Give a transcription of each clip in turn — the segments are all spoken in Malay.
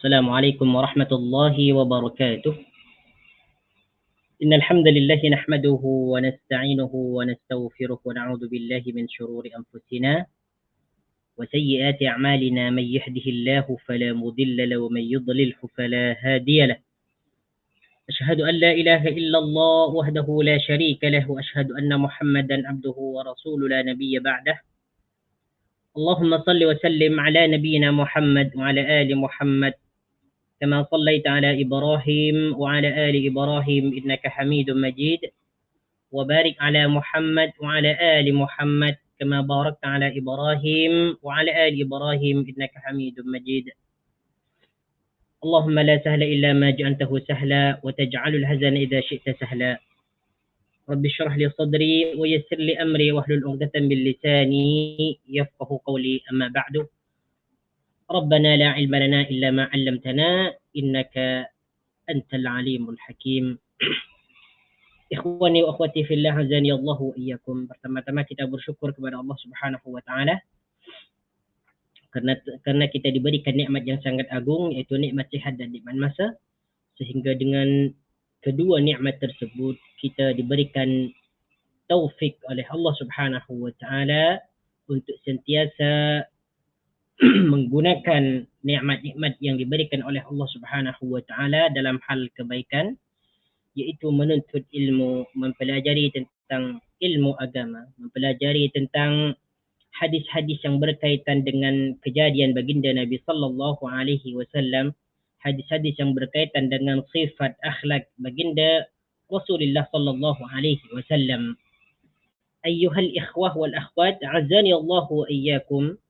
السلام عليكم ورحمة الله وبركاته. إن الحمد لله نحمده ونستعينه ونستغفره ونعوذ بالله من شرور أنفسنا وسيئات أعمالنا. من يهده الله فلا مضل له ومن يضلله فلا هادي له. أشهد أن لا إله إلا الله وحده لا شريك له وأشهد أن محمدا عبده ورسوله لا نبي بعده. اللهم صل وسلم على نبينا محمد وعلى آل محمد كما صليت على إبراهيم وعلى آل إبراهيم إنك حميد مجيد، وبارك على محمد وعلى آل محمد كما باركت على إبراهيم وعلى آل إبراهيم إنك حميد مجيد. اللهم لا سهل إلا ما جعلته سهلا وتجعل الحزن إذا شئت سهلا. رب اشرح لي صدري ويسر لي أمري واحلل عقدة من لساني يفقه قولي. أما بعد، ربنا لا علم لنا إلا ما علمتنا إنك أنت العليم الحكيم. Ikhwani wa akhwati fillah, azani Allah wa iyyakum. Pertama-tama kita bersyukur kepada Allah Subhanahu wa taala karena kita diberikan nikmat yang sangat agung, yaitu nikmat sihat dan nikmat masa, sehingga dengan kedua nikmat tersebut kita diberikan taufik oleh Allah Subhanahu wa taala untuk sentiasa menggunakan nikmat-nikmat yang diberikan oleh Allah Subhanahu wa taala dalam hal kebaikan, yaitu menuntut ilmu, mempelajari tentang ilmu agama, mempelajari tentang hadis-hadis yang berkaitan dengan kejadian baginda Nabi sallallahu alaihi wasallam, hadis-hadis yang berkaitan dengan sifat akhlak baginda Rasulullah sallallahu alaihi wasallam. Ayyuhal ikhwah wal akhwat, azani Allah wa iyyakum.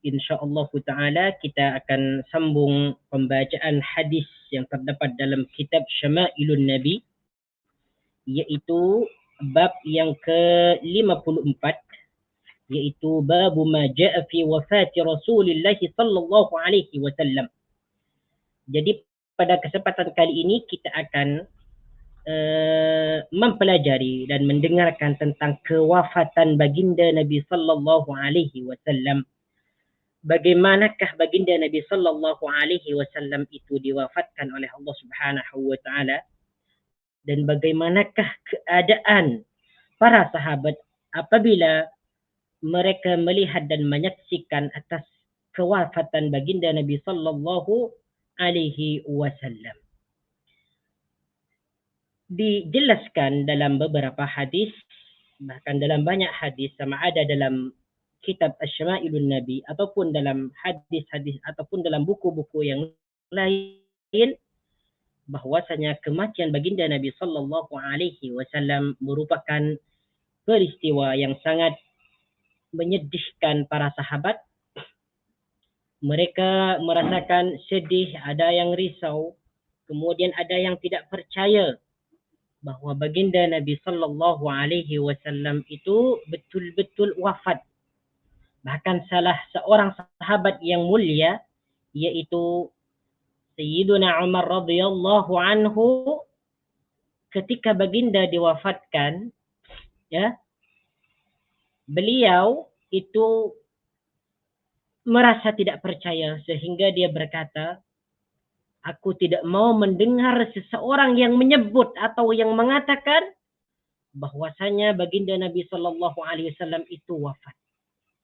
InsyaAllah ta'ala kita akan sambung pembacaan hadis yang terdapat dalam kitab Syama'ilun Nabi, yaitu bab yang ke-54, yaitu babu ma ja'a fi wafati Rasulullah sallallahu alaihi wasallam. Jadi pada kesempatan kali ini kita akan mempelajari dan mendengarkan tentang kewafatan baginda Nabi sallallahu alaihi wasallam. Bagaimanakah baginda Nabi sallallahu alaihi wasallam itu diwafatkan oleh Allah Subhanahu wa taala, dan bagaimanakah keadaan para sahabat apabila mereka melihat dan menyaksikan atas kewafatan baginda Nabi sallallahu alaihi wasallam. Dijelaskan dalam beberapa hadis, bahkan dalam banyak hadis, sama ada dalam kitab Asy-Syama'ilun Nabi ataupun dalam hadis-hadis ataupun dalam buku-buku yang lain, bahwasanya kematian baginda Nabi sallallahu alaihi wasallam merupakan peristiwa yang sangat menyedihkan para sahabat. Mereka merasakan sedih, ada yang risau, kemudian ada yang tidak percaya bahwa baginda Nabi sallallahu alaihi wasallam itu betul-betul wafat. Bahkan salah seorang sahabat yang mulia, yaitu Sayyiduna Umar radhiyallahu anhu, ketika baginda diwafatkan, ya, beliau itu merasa tidak percaya sehingga dia berkata, aku tidak mau mendengar seseorang yang menyebut atau yang mengatakan bahwasanya baginda Nabi sallallahu alaihi wasallam itu wafat.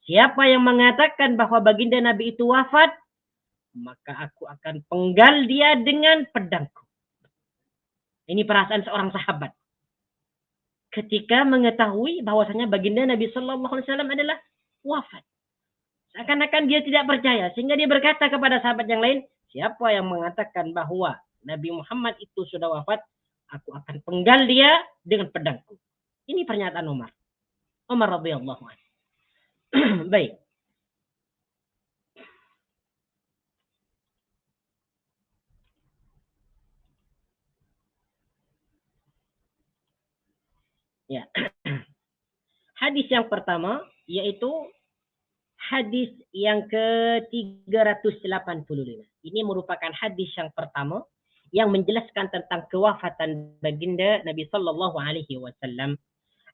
Siapa yang mengatakan bahwa baginda Nabi itu wafat, maka aku akan penggal dia dengan pedangku. Ini perasaan seorang sahabat ketika mengetahui bahwasanya baginda Nabi sallallahu alaihi wasallam adalah wafat. Seakan-akan dia tidak percaya, sehingga dia berkata kepada sahabat yang lain, siapa yang mengatakan bahwa Nabi Muhammad itu sudah wafat, aku akan penggal dia dengan pedangku. Ini pernyataan Umar radhiyallahu anhu. Baik. Ya. Hadis yang pertama yaitu hadis yang ke-385. Ini merupakan hadis yang pertama yang menjelaskan tentang kewafatan baginda Nabi sallallahu alaihi wasallam.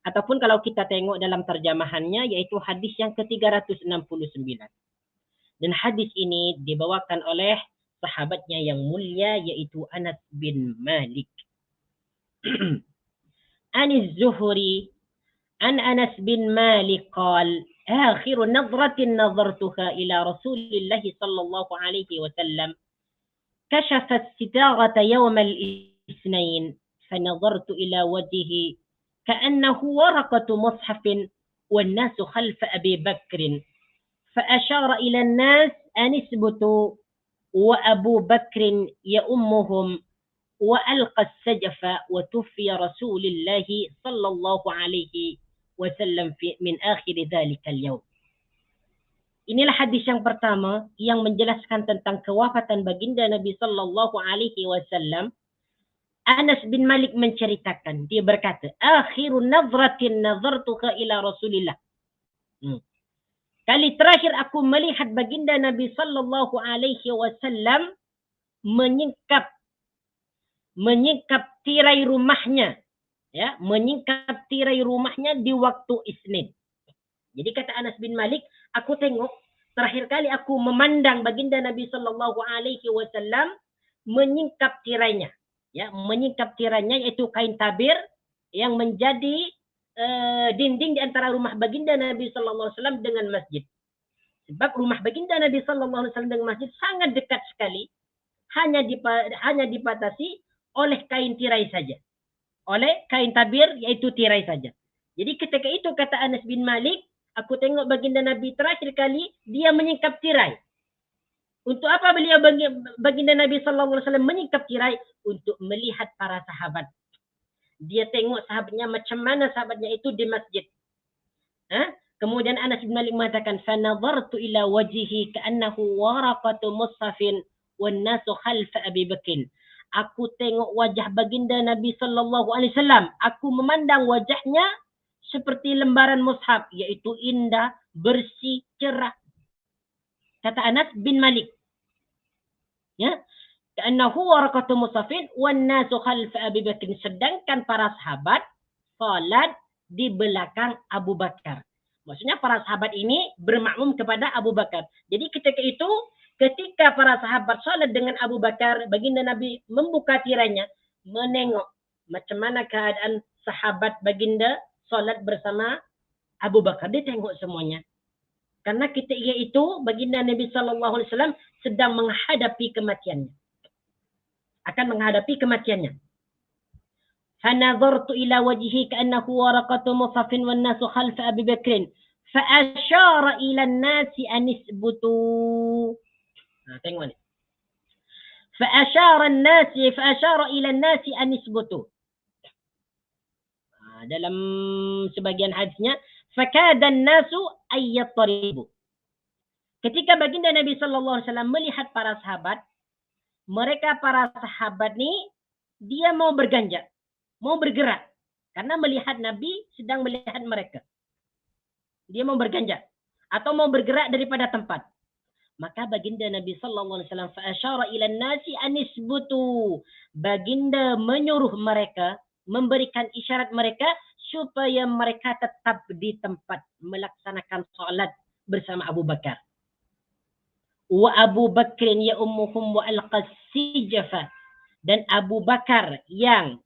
Ataupun kalau kita tengok dalam terjemahannya, yaitu hadis yang ke-369. Dan hadis ini dibawakan oleh sahabatnya yang mulia yaitu Anas bin Malik. Anis Zuhri an Anas bin Malik قال آخر نظرة نظرتها إلى رسول الله صلى الله عليه وسلم كشف الستارة يوم الاثنين فنظرت إلى وجهه كأنه ورقة مصحف والناس خلف أبي بكر فأشار إلى الناس أن اثبتوا وأبو بكر يؤمهم وألقى السجف وتوفي رسول الله صلى الله عليه wasallam min akhir dzalikal yaum. Inilah hadis yang pertama yang menjelaskan tentang kewafatan baginda Nabi sallallahu alaihi wasallam. Anas bin Malik menceritakan, dia berkata, "Akhiru nazratin nazartuka ila Rasulillah." Kali terakhir aku melihat baginda Nabi sallallahu alaihi wasallam menyingkap tirai rumahnya. Ya, menyingkap tirai rumahnya di waktu Isnin. Jadi kata Anas bin Malik, aku tengok terakhir kali aku memandang baginda Nabi sallallahu alaihi wasallam menyingkap tirainya. Ya, menyingkap tirainya yaitu kain tabir yang menjadi dinding di antara rumah baginda Nabi sallallahu alaihi wasallam dengan masjid. Sebab rumah baginda Nabi sallallahu alaihi wasallam dengan masjid sangat dekat sekali, hanya dibatasi oleh kain tirai saja. Oleh kain tabir yaitu tirai saja. Jadi ketika itu kata Anas bin Malik, aku tengok baginda Nabi terakhir kali dia menyingkap tirai. Untuk apa beliau baginda Nabi sallallahu alaihi wasallam menyingkap tirai? Untuk melihat para sahabat. Dia tengok sahabatnya macam mana sahabatnya itu di masjid. Kemudian Anas bin Malik mengatakan, "Fanadhartu ila wajhihi ka'annahu waraqatu mushafin wan nasu khalfa Abi Bakr." Aku tengok wajah baginda Nabi sallallahu alaihi wasallam. Aku memandang wajahnya seperti lembaran mushaf, yaitu indah, bersih, cerah. Kata Anas bin Malik. Ya, "Ka'annahu waraqatu mushafin wan nasu khalfa Abi Bakr." Sedangkan para sahabat salat di belakang Abu Bakar. Maksudnya para sahabat ini bermakmum kepada Abu Bakar. Jadi ketika para sahabat salat dengan Abu Bakar, baginda Nabi membuka tirainya, menengok macam mana keadaan sahabat baginda salat bersama Abu Bakar. Dia tengok semuanya. Karena ketika itu baginda Nabi sallallahu alaihi wasallam sedang menghadapi kematiannya. Akan menghadapi kematiannya. فنظرت إلى وجهه كأنه ورقة مصحف والناس خلف أبي بكر فأشار إلى الناس أن اثبتوا. Tengok ni. فأشار إلى الناس أن اثبتوا. Dalam sebagian hadisnya, فكاد الناس أن يضطربوا. Ketika baginda Nabi sallallahu alaihi wasallam melihat para sahabat, mereka para sahabat ni dia mau berganjak, mau bergerak karena melihat Nabi sedang melihat mereka. Dia mau berganjak atau mau bergerak daripada tempat. Maka baginda Nabi sallallahu alaihi wasallam fa asyara ila an-nasi an isbutu. Baginda menyuruh mereka, memberikan isyarat mereka supaya mereka tetap di tempat melaksanakan salat bersama Abu Bakar. Wa Abu Bakr ya ummuhum wa al-qasijafa. Dan Abu Bakar yang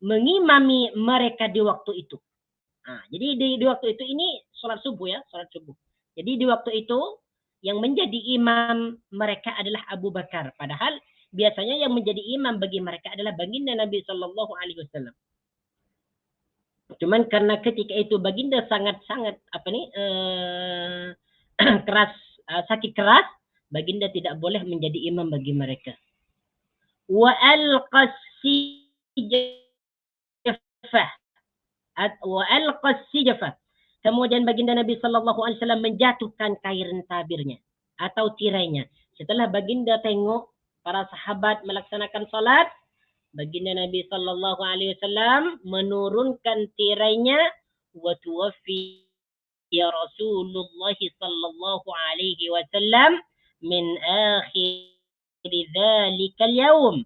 mengimami mereka di waktu itu. Jadi di waktu itu ini salat subuh ya, salat subuh. Jadi di waktu itu yang menjadi imam mereka adalah Abu Bakar. Padahal biasanya yang menjadi imam bagi mereka adalah baginda Nabi sallallahu alaihi wasallam. Cuman karena ketika itu baginda sangat-sangat keras, sakit keras, baginda tidak boleh menjadi imam bagi mereka. Wa al-qasijafah. Kemudian baginda Nabi sallallahu alaihi wasallam menjatuhkan kain tabirnya atau tirainya. Setelah baginda tengok para sahabat melaksanakan salat, baginda Nabi sallallahu alaihi wasallam menurunkan tirainya wa tuwaffi ya Rasulullah sallallahu alaihi wasallam min akhir dzalikal yaum.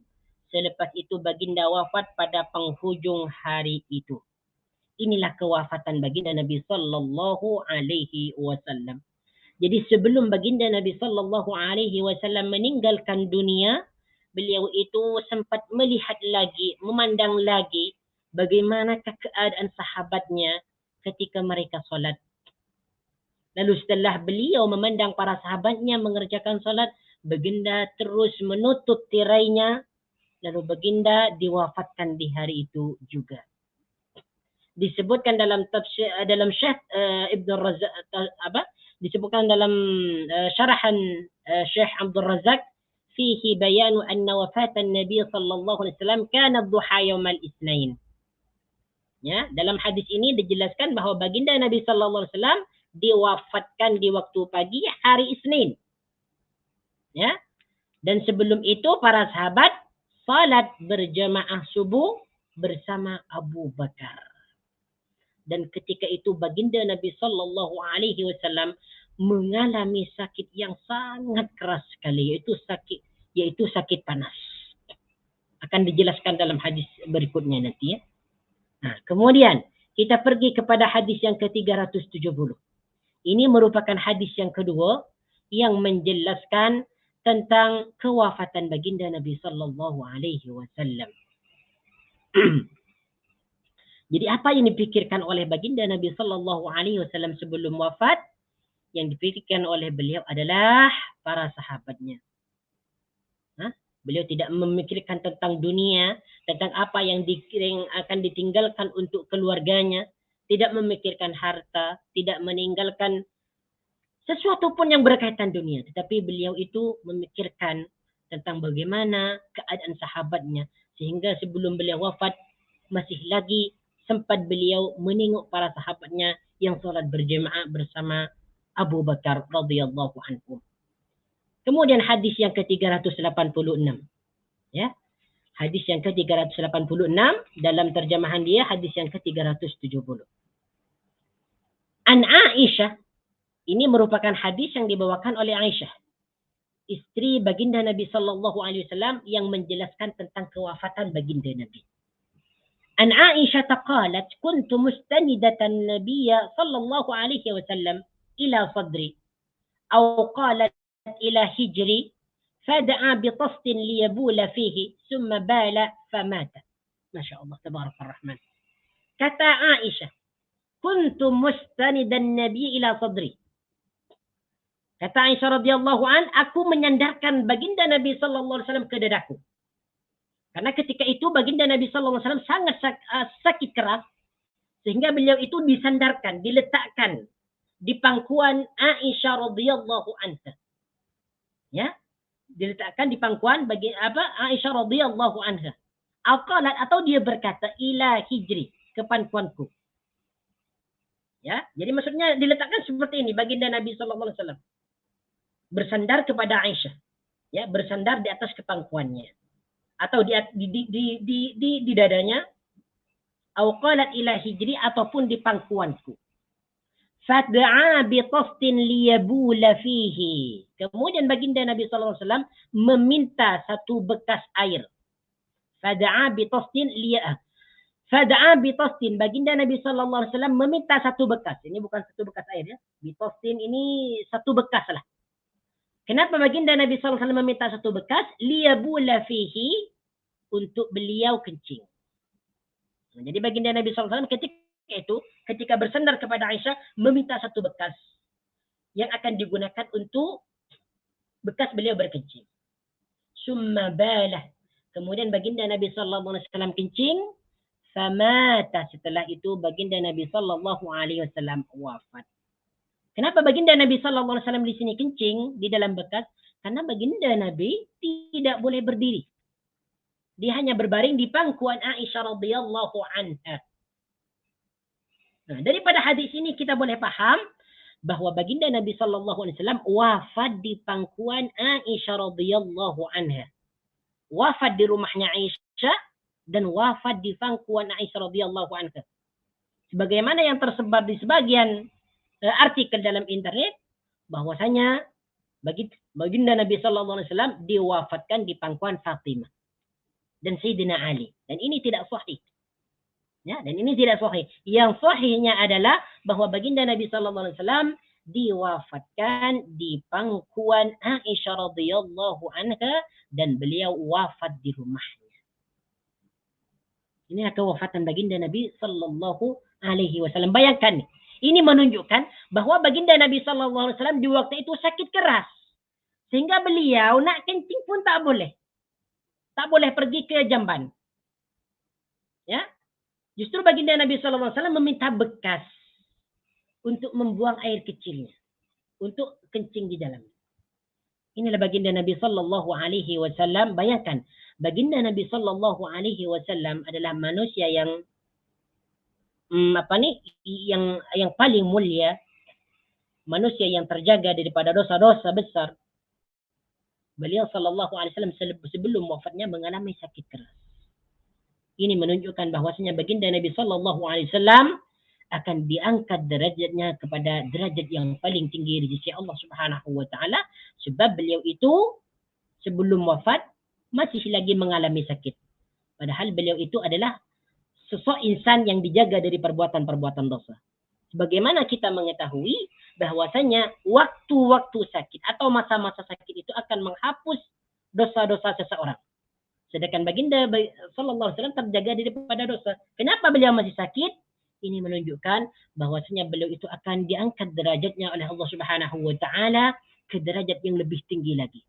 Selepas itu baginda wafat pada penghujung hari itu. Inilah kewafatan baginda Nabi sallallahu alaihi wasallam. Jadi sebelum baginda Nabi sallallahu alaihi wasallam meninggalkan dunia, beliau itu sempat melihat lagi, memandang lagi bagaimana keadaan sahabatnya ketika mereka solat. Lalu setelah beliau memandang para sahabatnya mengerjakan solat, baginda terus menutup tirainya, lalu baginda diwafatkan di hari itu juga. Disebutkan dalam tafsir dalam Syekh Ibn Razak disebutkan dalam syarahan Syekh Abdul Razak fihi bayanu anna wafatan Nabi sallallahu alaihi wasallam kana dhuha yaum al-Itsnain. Ya, dalam hadis ini dijelaskan bahawa baginda Nabi sallallahu alaihi wasallam diwafatkan di waktu pagi hari Isnin. Ya. Dan sebelum itu para sahabat salat berjamaah subuh bersama Abu Bakar. Dan ketika itu baginda Nabi sallallahu alaihi wasallam mengalami sakit yang sangat keras sekali, yaitu sakit panas. Akan dijelaskan dalam hadis berikutnya nanti ya. Nah, kemudian kita pergi kepada hadis yang ke-370. Ini merupakan hadis yang kedua yang menjelaskan tentang kewafatan baginda Nabi sallallahu alaihi wasallam. Jadi apa yang dipikirkan oleh baginda Nabi sallallahu alaihi wasallam sebelum wafat? Yang dipikirkan oleh beliau adalah para sahabatnya. Beliau tidak memikirkan tentang dunia, tentang apa yang akan ditinggalkan untuk keluarganya, tidak memikirkan harta, tidak meninggalkan sesuatu pun yang berkaitan dunia. Tetapi beliau itu memikirkan tentang bagaimana keadaan sahabatnya. Sehingga sebelum beliau wafat, masih lagi sempat beliau menengok para sahabatnya yang salat berjemaah bersama Abu Bakar radhiyallahu anhu. Kemudian hadis yang ke-386. Ya. Hadis yang ke-386 dalam terjemahan dia hadis yang ke-370. An Aisyah, ini merupakan hadis yang dibawakan oleh Aisyah, istri baginda Nabi sallallahu alaihi wasallam yang menjelaskan tentang kewafatan baginda Nabi. An Aisyah qalat kuntu mustanidatan Nabiy sallallahu alaihi wasallam ila sadri atau qalat ila hijri fada'a bi tastin liyabula fihi thumma bala famata. Masya-Allah tabarakallah rahman. Kata Aisyah, kuntu mustanidan Nabi ila sadri. Kata Aisyah radhiyallahu an, aku menyandarkan baginda Nabi sallallahu alaihi wasallam ke dadaku. Karena ketika itu baginda Nabi sallallahu alaihi wasallam sangat sakit keras sehingga beliau itu disandarkan, diletakkan di pangkuan Aisyah radhiyallahu anha. Ya, diletakkan di pangkuan Aisyah radhiyallahu anha. Atau dia berkata ila hijri, ke pangkuanku. Ya, jadi maksudnya diletakkan seperti ini baginda Nabi sallallahu alaihi wasallam. Bersandar kepada Aisyah. Ya, bersandar di atas kepangkuannya. Atau di dadanya, atau qalat ila hijri, ataupun di pangkuanku. Fad'a bi tastin liyabula fihi. Kemudian baginda Nabi sallallahu alaihi wasallam meminta satu bekas air. Fad'a bi tastin baginda Nabi sallallahu alaihi wasallam meminta satu bekas. Ini bukan satu bekas air ya. Bi tastin ini satu bekas lah. Kenapa baginda Nabi sallallahu alaihi wasallam meminta satu bekas? Liyabula fihi, untuk beliau kencing. Jadi baginda Nabi sallallahu alaihi wasallam ketika bersandar kepada Aisyah meminta satu bekas yang akan digunakan untuk bekas beliau berkencing. Summa balah. Kemudian baginda Nabi sallallahu alaihi wasallam kencing, famata. Setelah itu baginda Nabi sallallahu alaihi wasallam wafat. Kenapa baginda Nabi sallallahu alaihi wasallam di sini kencing di dalam bekas? Karena baginda Nabi tidak boleh berdiri. Dia hanya berbaring di pangkuan Aisyah radhiyallahu anha. Nah, daripada hadis ini kita boleh paham bahwa baginda Nabi sallallahu alaihi wasallam wafat di pangkuan Aisyah radhiyallahu anha. Wafat di rumahnya Aisyah dan wafat di pangkuan Aisyah radhiyallahu anha. Sebagaimana yang tersebar di sebagian artikel dalam internet, bahwasanya baginda Nabi sallallahu alaihi wasallam diwafatkan di pangkuan Fatimah dan Sayyidina Ali, dan ini tidak sahih. Ya, dan ini tidak sahih. Yang sahihnya adalah bahwa baginda Nabi sallallahu alaihi wasallam diwafatkan di pangkuan Aisyah radhiyallahu anha dan beliau wafat di rumahnya. Ini kewafatan baginda Nabi sallallahu alaihi wasallam. Bayangkan, ini menunjukkan bahwa baginda Nabi sallallahu alaihi wasallam di waktu itu sakit keras. Sehingga beliau nak kencing pun tak boleh. Tak boleh pergi ke jamban. Ya. Justru baginda Nabi sallallahu alaihi wasallam meminta bekas untuk membuang air kecilnya, untuk kencing di dalam. Inilah baginda Nabi sallallahu alaihi wasallam. Bayangkan, baginda Nabi sallallahu alaihi wasallam adalah manusia yang yang paling mulia, manusia yang terjaga daripada dosa-dosa besar. Beliau sallallahu alaihi wasallam sebelum wafatnya mengalami sakit keras. Ini menunjukkan bahwasanya baginda Nabi sallallahu alaihi wasallam akan diangkat derajatnya kepada derajat yang paling tinggi di sisi Allah Subhanahu wa taala, sebab beliau itu sebelum wafat masih lagi mengalami sakit. Padahal beliau itu adalah sosok insan yang dijaga dari perbuatan-perbuatan dosa. Sebagaimana kita mengetahui bahwasanya waktu-waktu sakit atau masa-masa sakit itu akan menghapus dosa-dosa seseorang. Sedangkan baginda sallallahu alaihi wasallam terjaga daripada dosa. Kenapa beliau masih sakit? Ini menunjukkan bahwasanya beliau itu akan diangkat derajatnya oleh Allah Subhanahu wa taala ke derajat yang lebih tinggi lagi.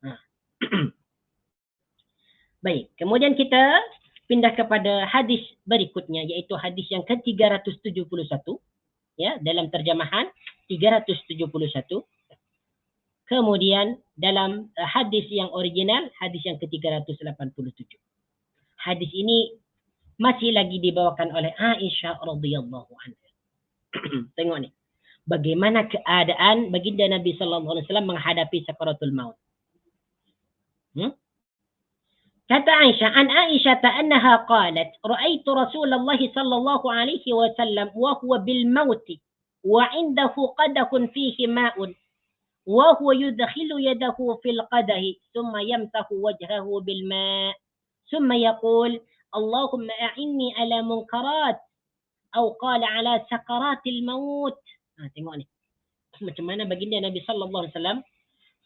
Nah. Baik, kemudian kita pindah kepada hadis berikutnya, yaitu hadis yang ke-371, ya, dalam terjemahan 371. Kemudian dalam hadis yang original, hadis yang ke-387. Hadis ini masih lagi dibawakan oleh Aisyah radhiyallahu anha. Tengok ni. Bagaimana keadaan baginda Nabi sallallahu alaihi wasallam menghadapi sakaratul maut. Kata Aisyah, an Aisyah annaha qalat, ra'aitu Rasulullah sallallahu alaihi wasallam wa huwa bil maut wa 'indahu qadahun fihi ma'un wa huwa yudkhilu yadahu fil qadahi thumma yamsahu wajhahu bil ma' thumma yaqul Allahumma a'inni ala munkarat atau qala ala sakaratil maut. Tengok ni. Macam mana baginda Nabi sallallahu alaihi wasallam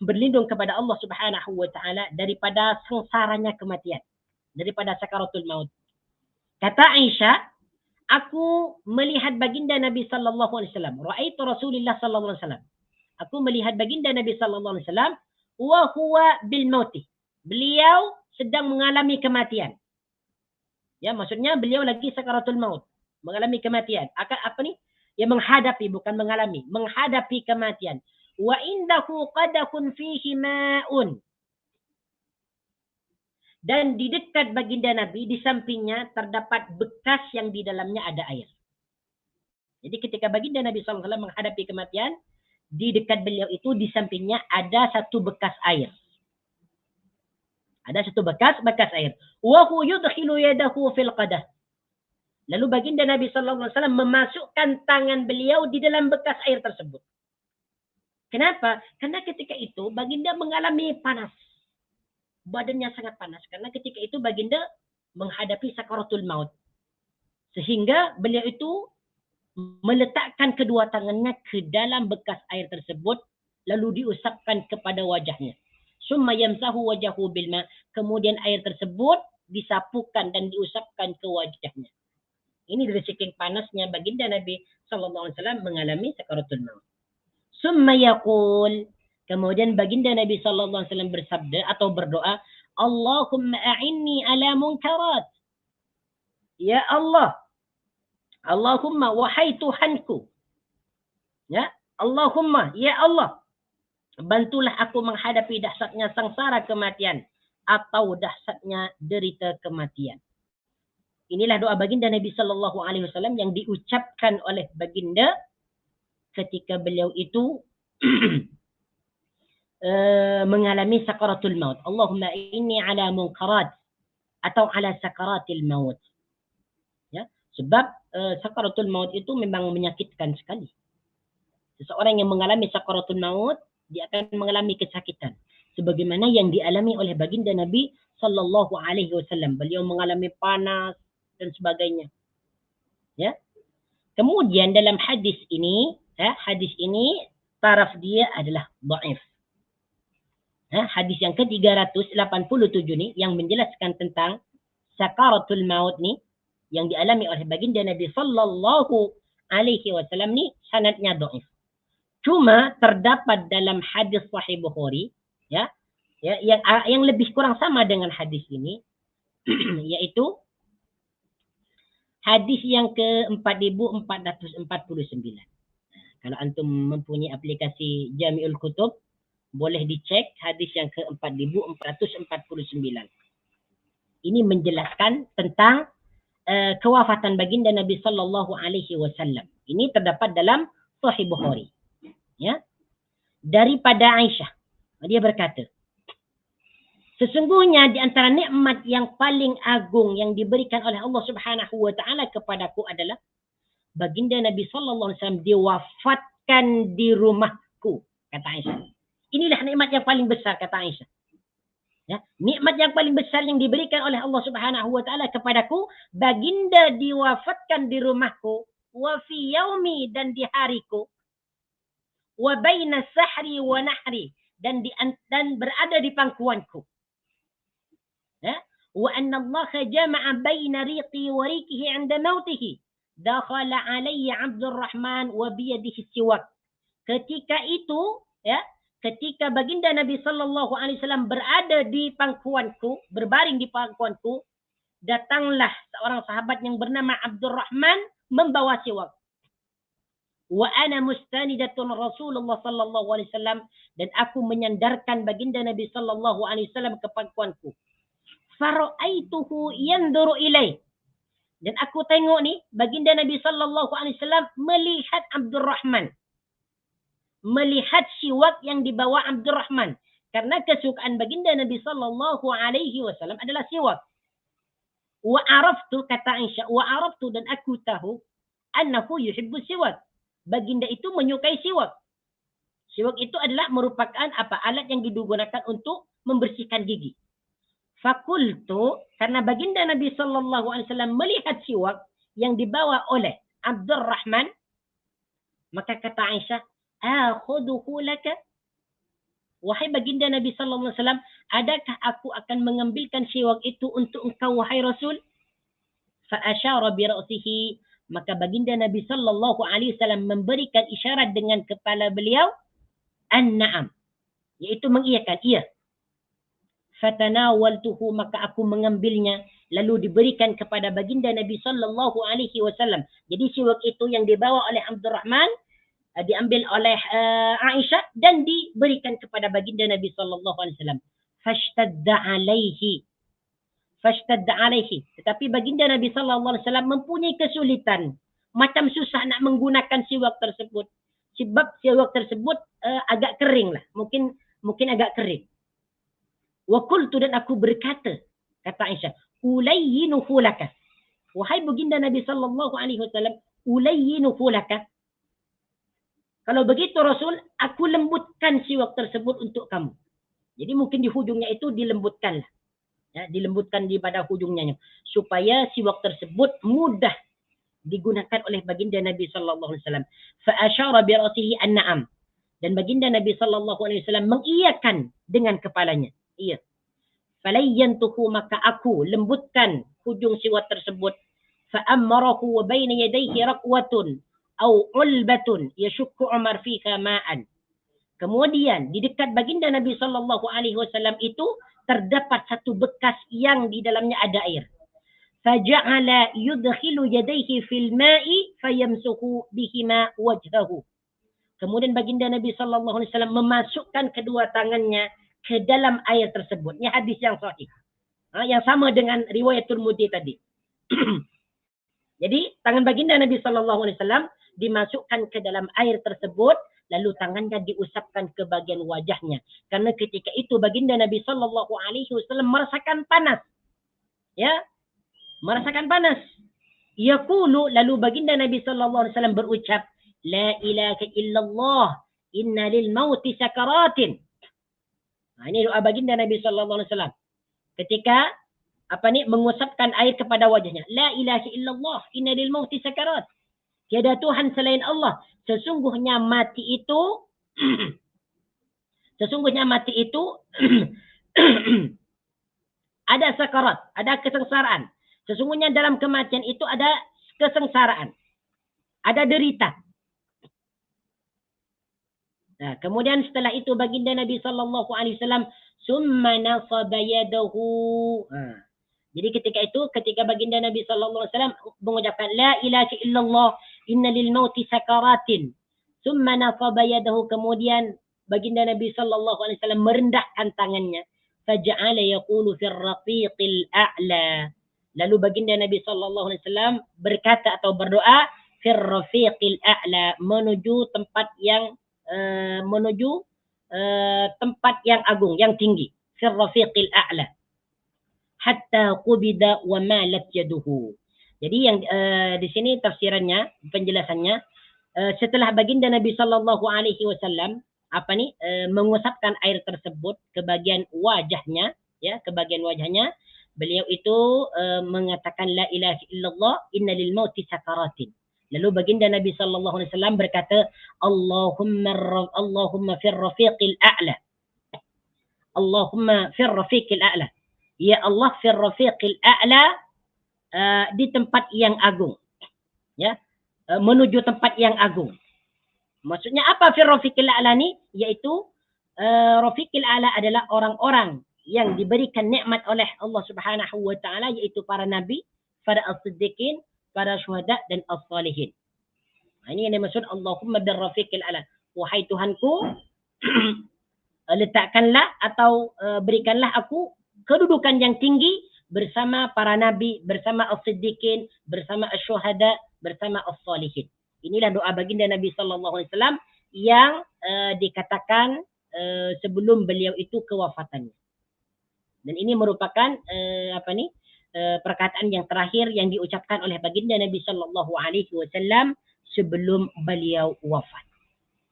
berlindung kepada Allah Subhanahu wa taala daripada sengsaranya kematian, daripada sakaratul maut. Kata Aisyah, aku melihat baginda Nabi sallallahu alaihi wasallam, ra'aitu Rasulullah sallallahu alaihi wasallam. Aku melihat baginda Nabi sallallahu alaihi wasallam wa huwa bil maut. Beliau sedang mengalami kematian. Ya, maksudnya beliau lagi sakaratul maut, mengalami kematian. Apa ni? Ya, menghadapi, bukan mengalami, menghadapi kematian. Wa indahu qadahun fihi ma'un. Dan di dekat baginda Nabi, di sampingnya terdapat bekas yang di dalamnya ada air. Jadi ketika baginda Nabi SAW menghadapi kematian, di dekat beliau itu di sampingnya ada satu bekas air. Ada satu bekas air. Wa hu yudkhilu yadahu fil qadah. Lalu baginda Nabi sallallahu alaihi wasallam memasukkan tangan beliau di dalam bekas air tersebut. Kenapa? Karena ketika itu baginda mengalami panas. Badannya sangat panas karena ketika itu baginda menghadapi sakaratul maut. Sehingga beliau itu meletakkan kedua tangannya ke dalam bekas air tersebut lalu diusapkan kepada wajahnya. Summa yamsahu wajahu bil ma'. Kemudian air tersebut disapukan dan diusapkan ke wajahnya. Ini dari saking panasnya baginda Nabi sallallahu alaihi wasallam mengalami sakaratul maut. Summa yaqul, kemudian baginda Nabi sallallahu alaihi wasallam bersabda atau berdoa, Allahumma a'inni ala munkarat. Ya Allah, Allahumma wahai Tuhanku. Ya, Allahumma, ya Allah, bantulah aku menghadapi dahsyatnya sengsara kematian atau dahsyatnya derita kematian. Inilah doa baginda Nabi sallallahu alaihi wasallam yang diucapkan oleh baginda ketika beliau itu mengalami sakaratul maut. Allahumma inni ala munkarat atau ala sakaratil maut. Ya, sebab sakaratul maut itu memang menyakitkan sekali. Seseorang yang mengalami sakaratul maut, dia akan mengalami kesakitan. Sebagaimana yang dialami oleh baginda Nabi sallallahu alaihi wasallam. Beliau mengalami panas dan sebagainya. Ya. Kemudian dalam hadis ini hadis ini taraf dia adalah dhaif. Hadis yang ke-387 ni yang menjelaskan tentang sakaratul maut ni yang dialami oleh baginda Nabi sallallahu alaihi wasallam ni sanadnya dhaif. Cuma terdapat dalam hadis sahih Bukhari yang lebih kurang sama dengan hadis ini yaitu hadis yang ke-4449. Kalau antum mempunyai aplikasi Jami'ul Kutub, boleh dicek hadis yang ke-4449. Ini menjelaskan tentang kewafatan baginda Nabi sallallahu alaihi wasallam. Ini terdapat dalam Sahih Bukhari. Ya. Daripada Aisyah, dia berkata, sesungguhnya di antara nikmat yang paling agung yang diberikan oleh Allah Subhanahu wa taala kepadaku adalah baginda Nabi sallallahu alaihi wasallam diwafatkan di rumahku, kata Aisyah. Inilah nikmat yang paling besar, kata Aisyah. Ya, nikmat yang paling besar yang diberikan oleh Allah Subhanahu wa taala kepadaku, baginda diwafatkan di rumahku, wa fi yaumi, dan di hariku, wa baina sahri wa nahri, dan berada di pangkuanku. Ya, wa anna Allah jama'a baina riqi wa riqihi 'inda mautihi, dakhala alayya Abdurrahman wa biyadihi siwak. Ketika itu, ya, ketika baginda Nabi sallallahu alaihi wasallam berada di pangkuanku, berbaring di pangkuanku, datanglah seorang sahabat yang bernama Abdurrahman membawa siwak. Wa ana mustanidatun Rasulullah sallallahu alaihi wasallam, dan aku menyandarkan baginda Nabi sallallahu alaihi wasallam ke pangkuanku. Fara'aituhu yanzuru ilai, dan aku tengok ni baginda Nabi sallallahu alaihi wasallam melihat Abdurrahman, melihat siwak yang dibawa Abdurrahman, karena kesukaan baginda Nabi sallallahu alaihi wasallam adalah siwak. Wa araftu, kata Aisyah, wa araftu, dan aku tahu annahu yuhibbu siwak, baginda itu menyukai siwak. Siwak itu adalah merupakan alat yang digunakan untuk membersihkan gigi. Fakultu, karena baginda Nabi sallallahu alaihi wasallam melihat siwak yang dibawa oleh Abdurrahman, maka kata Aisyah, akhuduhu laka, wahai baginda Nabi sallallahu alaihi wasallam, adakah aku akan mengambilkan siwak itu untuk engkau wahai Rasul? Fa asyara bi ra'sihi, maka baginda Nabi sallallahu alaihi wasallam memberikan isyarat dengan kepala beliau, an-na'am, yaitu mengiyakan, iya. Fatanawaltuhu, maka aku mengambilnya, lalu diberikan kepada baginda Nabi sallallahu alaihi wasallam. Jadi siwak itu yang dibawa oleh Abdurrahman diambil oleh Aisyah dan diberikan kepada baginda Nabi sallallahu alaihi wasallam. Fashtadda alaihi. Tetapi baginda Nabi sallallahu alaihi wasallam mempunyai kesulitan, macam susah nak menggunakan siwak tersebut. Sebab siwak tersebut agak kering lah, mungkin agak kering. Wa qultu, dan aku berkata, kata Aisyah, ulayyinuhu laka, wahai baginda Nabi sallallahu alaihi wasallam, ulayyinuhu laka, kalau begitu Rasul, aku lembutkan siwak tersebut untuk kamu. Jadi mungkin di hujungnya itu dilembutkanlah. Ya, dilembutkan di pada hujungnya, supaya siwak tersebut mudah digunakan oleh baginda Nabi sallallahu alaihi wasallam. Fa asyara bi ra'sihi an-na'am, dan baginda Nabi sallallahu alaihi wasallam mengiyakan dengan kepalanya. Iya. Falayyantuhu, maka aku lembutkan hujung siwak tersebut. Fa amarahu wa baina yadayhi raqwatun au ulbatun yashukku Umar fiha ma'an. Kemudian di dekat baginda Nabi sallallahu alaihi wasallam itu terdapat satu bekas yang di dalamnya ada air. Faja'ala yudkhilu yadayhi fil ma'i fayamsuhu bihima wajhahu. Kemudian baginda Nabi sallallahu alaihi wasallam memasukkan kedua tangannya ke dalam air tersebut. Ini hadis yang sahih. Yang sama dengan riwayat Tirmidzi tadi. Jadi tangan baginda Nabi sallallahu alaihi wasallam dimasukkan ke dalam air tersebut, lalu tangannya diusapkan ke bagian wajahnya. Karena ketika itu baginda Nabi sallallahu alaihi wasallam merasakan panas. Ya, merasakan panas. Yaqulu, lalu baginda Nabi sallallahu alaihi wasallam berucap, la ilaha illallah, inna lil mauti sakaratin. Ini doa baginda Nabi sallallahu alaihi wasallam ketika mengusapkan air kepada wajahnya. La ilaha illallah, inna lil mauti sakarat. Tiada Tuhan selain Allah, sesungguhnya mati itu sesungguhnya mati itu ada sakarat, ada kesengsaraan. Sesungguhnya dalam kematian itu ada kesengsaraan, ada derita. Nah, kemudian setelah itu baginda Nabi sallallahu alaihi wasallam summa nasaba yadahu. Jadi ketika baginda Nabi sallallahu alaihi wasallam mengucapkan la ilaha illallah inna lil mauti sakaratin. Summa nasaba yadahu, kemudian baginda Nabi sallallahu alaihi wasallam merendahkan tangannya. Faja'ala yaqulu fir rafiqil a'la. Lalu baginda Nabi sallallahu alaihi wasallam berkata atau berdoa fir rafiqil a'la, menuju tempat yang tempat yang agung, yang tinggi. Fir rafiqil a'la. Hatta qubida wa malat yaduhu. Jadi yang di sini tafsirannya, penjelasannya, setelah baginda Nabi sallallahu alaihi wasallam mengusapkan air tersebut ke bagian wajahnya, ya, ke bagian wajahnya, beliau itu mengatakan la ilaha illallah inna lil mauti sakaratin. Lalu baginda Nabi sallallahu alaihi wasallam berkata, Allahumma fir rafiqil a'la. Allahumma fir rafiqil a'la. Ya Allah fir rafiqil a'la, di tempat yang agung. Ya, menuju tempat yang agung. Maksudnya apa fir rafiqil a'la ni? Yaitu rafiqil a'la adalah orang-orang yang diberikan nikmat oleh Allah Subhanahu wa taala, yaitu para nabi, para as-siddiqin, para syuhada dan as-salihin. Ini yang dimaksud Allahumma bir rafiqil a'la. Wahai Tuhanku, letakkanlah atau berikanlah aku kedudukan yang tinggi bersama para nabi, bersama as-siddiqin, bersama as-syuhada, bersama as-salihin. Inilah doa baginda Nabi sallallahu alaihi wasallam yang dikatakan sebelum beliau itu kewafatannya. Dan ini merupakan perkataan yang terakhir yang diucapkan oleh baginda Nabi sallallahu alaihi wasallam sebelum beliau wafat.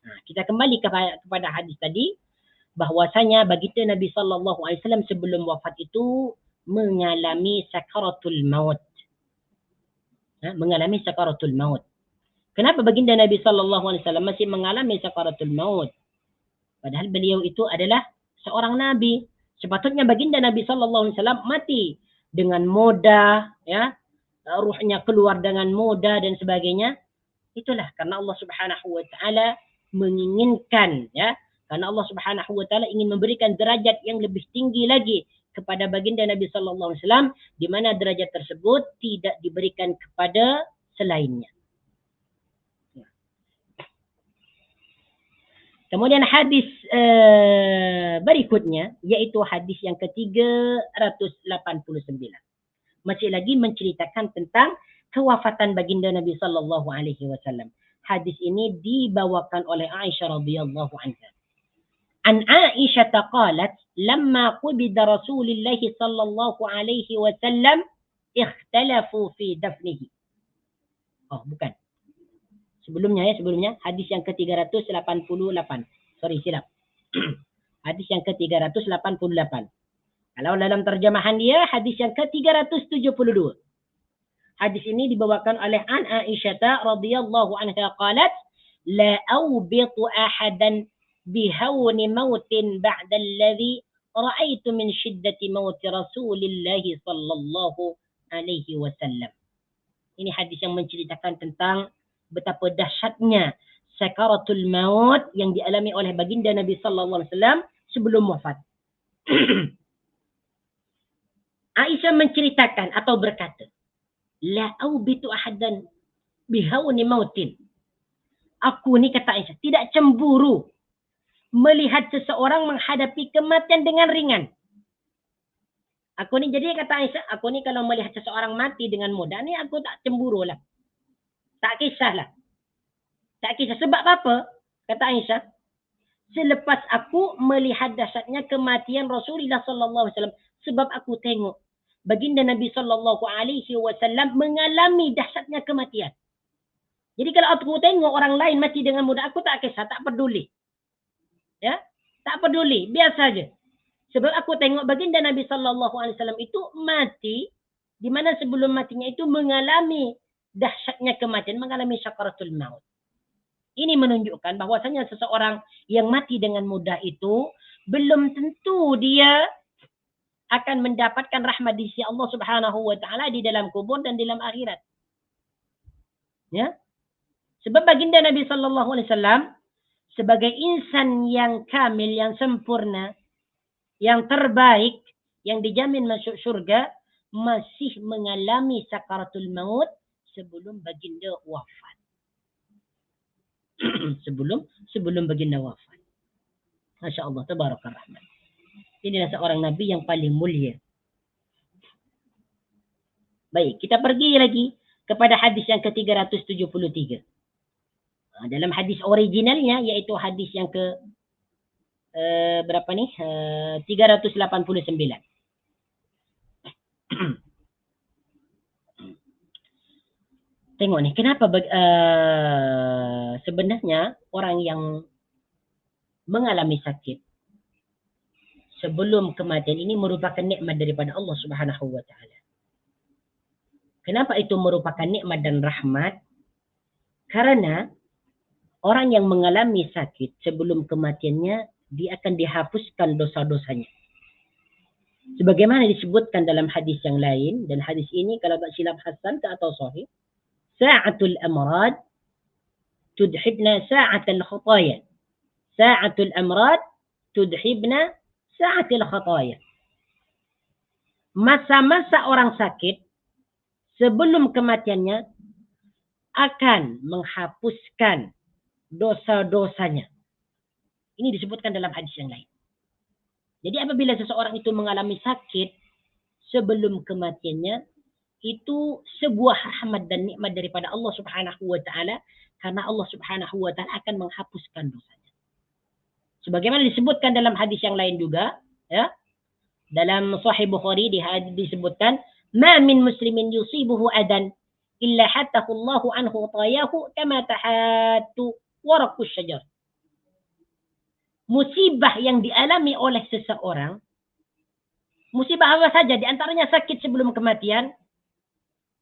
Nah, kita kembali kepada hadis tadi, bahwasanya baginda Nabi sallallahu alaihi wasallam sebelum wafat itu mengalami sakaratul maut. Mengalami sakaratul maut. Kenapa baginda Nabi sallallahu alaihi wasallam masih mengalami sakaratul maut? Padahal beliau itu adalah seorang nabi. Sepatutnya baginda Nabi sallallahu alaihi wasallam mati dengan mudah, ya, ruhnya keluar dengan mudah dan sebagainya. Itulah karena Allah Subhanahu wa taala menginginkan, ya, karena Allah Subhanahu wa taala ingin memberikan derajat yang lebih tinggi lagi kepada baginda Nabi sallallahu alaihi wasallam, di mana derajat tersebut tidak diberikan kepada selainnya. Kemudian hadis berikutnya, yaitu hadis yang ke-389. Masih lagi menceritakan tentang kewafatan baginda Nabi sallallahu alaihi wasallam. Hadis ini dibawakan oleh Aisyah radhiyallahu anha. An Aisyah qalat, "Lamma qubida Rasulullah sallallahu alaihi wasallam, ikhtalafu fi dafnihi." Oh, bukan. Sebelumnya hadis yang ke-388. Sorry, silap. Hadis yang ke-388. Kalau dalam terjemahan dia hadis yang ke-372. Hadis ini dibawakan oleh An Aisyah radhiyallahu anha qalat, "La awbitu ahadan bihawni mautin ba'da alladhi ra'aitu min shiddati mauti Rasulillah sallallahu alaihi wasallam." Ini hadis yang menceritakan tentang betapa dahsyatnya sakaratul maut yang dialami oleh baginda Nabi sallallahu alaihi wasallam sebelum wafat. Aisyah menceritakan atau berkata, "La aubitu ahadan bihawni mautin." Aku ni, kata Aisyah, tidak cemburu melihat seseorang menghadapi kematian dengan ringan. Aku ni, jadi kata Aisyah, aku ni kalau melihat seseorang mati dengan mudah ni aku tak cemburu lah. Tak kisahlah. Tak kisah. Sebab apa? Kata Aisyah, selepas aku melihat dahsyatnya kematian Rasulullah sallallahu alaihi wasallam, sebab aku tengok baginda Nabi sallallahu alaihi wasallam mengalami dahsyatnya kematian. Jadi kalau aku tengok orang lain mati dengan mudah, aku tak kisah, tak peduli. Ya? Tak peduli, biasa saja. Sebab aku tengok baginda Nabi sallallahu alaihi wasallam itu mati, di mana sebelum matinya itu mengalami dahsyatnya kematian, mengalami sakaratul maut. Ini menunjukkan bahwasanya seseorang yang mati dengan mudah itu belum tentu dia akan mendapatkan rahmat di sisi Allah Subhanahu wa taala di dalam kubur dan di dalam akhirat. Ya. Sebab baginda Nabi sallallahu alaihi wasallam sebagai insan yang kamil, yang sempurna, yang terbaik, yang dijamin masuk surga, masih mengalami sakaratul maut sebelum baginda wafat. sebelum baginda wafat. Masya Allah, tabarakar rahman. Inilah seorang nabi yang paling mulia. Baik, kita pergi lagi kepada hadis yang ke-373. Dalam hadis originalnya, yaitu hadis yang ke berapa nih? 389. Tengok nih, kenapa sebenarnya orang yang mengalami sakit sebelum kematian ini merupakan nikmat daripada Allah Subhanahu wa taala. Kenapa itu merupakan nikmat dan rahmat? Karena orang yang mengalami sakit sebelum kematiannya, dia akan dihapuskan dosa-dosanya. Sebagaimana disebutkan dalam hadis yang lain, dan hadis ini kalau tak silap hasan atau sahih, sa'atul amrad tudhibna sa'atul khataya. Sa'atul amrad tudhibna sa'atul khataya. Masa-masa orang sakit sebelum kematiannya akan menghapuskan dosa-dosanya. Ini disebutkan dalam hadis yang lain. Jadi apabila seseorang itu mengalami sakit sebelum kematiannya, itu sebuah rahmat dan nikmat daripada Allah Subhanahu wa taala, karena Allah Subhanahu wa taala akan menghapuskan dosanya. Sebagaimana disebutkan dalam hadis yang lain juga, ya. Dalam Sahih Bukhari disebutkan, "Ma min muslimin yusibuhu adan illa hattahu Allahu anhu tayahu kama tahattu waraqus syajar." Musibah yang dialami oleh seseorang, musibah apa saja, di antaranya sakit sebelum kematian,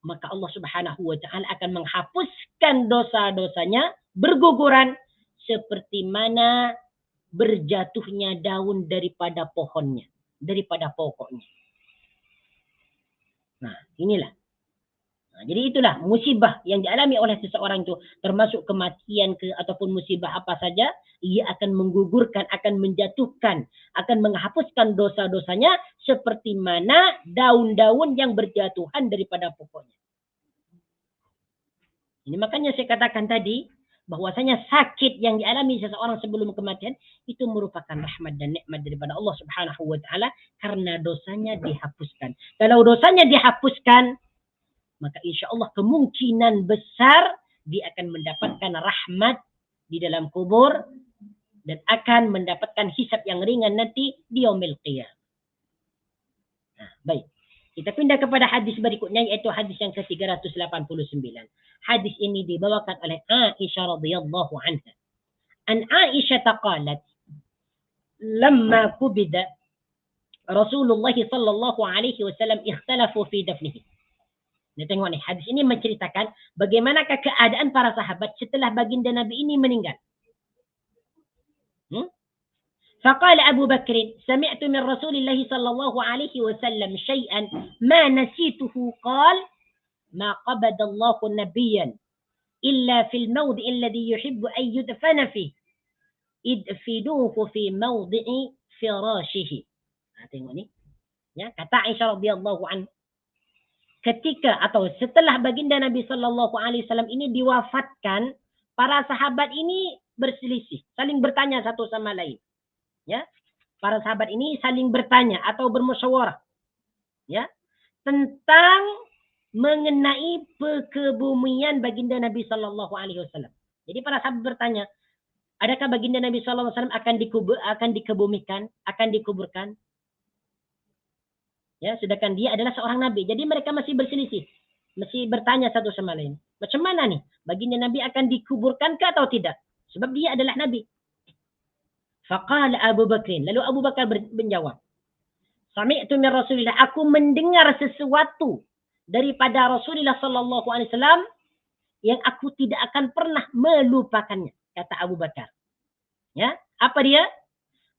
maka Allah Subhanahu wa taala akan menghapuskan dosa-dosanya berguguran seperti mana berjatuhnya daun daripada pohonnya, daripada pokoknya. Nah, inilah. Jadi itulah musibah yang dialami oleh seseorang itu, termasuk kematian ataupun musibah apa saja, ia akan menggugurkan, akan menjatuhkan, akan menghapuskan dosa-dosanya seperti mana daun-daun yang berjatuhan daripada pokoknya. Ini makanya saya katakan tadi, bahwasanya sakit yang dialami seseorang sebelum kematian itu merupakan rahmat dan nikmat daripada Allah Subhanahu wa taala, karena dosanya dihapuskan. Kalau dosanya dihapuskan, maka insya Allah kemungkinan besar dia akan mendapatkan rahmat di dalam kubur dan akan mendapatkan hisab yang ringan nanti di yaumil qiyamah. Nah, baik. Kita pindah kepada hadis berikutnya, yaitu hadis yang ke-389. Hadis ini dibawakan oleh Aisyah radhiyallahu anha. An Aisyah qalat, "Lamma qubida Rasulullah sallallahu alaihi wasallam ikhtalafu fi dafnihi." Nah, tengok nih, hadis ini menceritakan bagaimanakah keadaan para sahabat setelah baginda Nabi ini meninggal. فقال أبو بكر سمعت من رسول الله صلى الله عليه وسلم شيئا ما نسيته قال ما قبض الله نبيا إلا في الموضع الذي يحب أن يدفن فيه ادفنوه في موضع فراشه. Tengok ni, ya, kata Aisyah radhiyallahu anha, ketika atau setelah baginda Nabi sallallahu alaihi wasallam ini diwafatkan, para sahabat ini berselisih, saling bertanya satu sama lain. Ya, para sahabat ini saling bertanya atau bermusyawarah, ya, tentang mengenai kebumian baginda Nabi sallallahu alaihi wasallam. Jadi para sahabat bertanya, adakah baginda Nabi sallallahu alaihi wasallam akan dikebumikan, akan dikuburkan? Ya, sedangkan dia adalah seorang nabi. Jadi mereka masih berselisih, masih bertanya satu sama lain. Macam mana nih? Baginda Nabi akan dikuburkan ke atau tidak? Sebab dia adalah nabi. Faqala Abu Bakrin, lalu Abu Bakar menjawab, "Sami'tu min Rasulillah, aku mendengar sesuatu daripada Rasulullah sallallahu alaihi wasallam yang aku tidak akan pernah melupakannya." kata Abu Bakar. Ya, apa dia?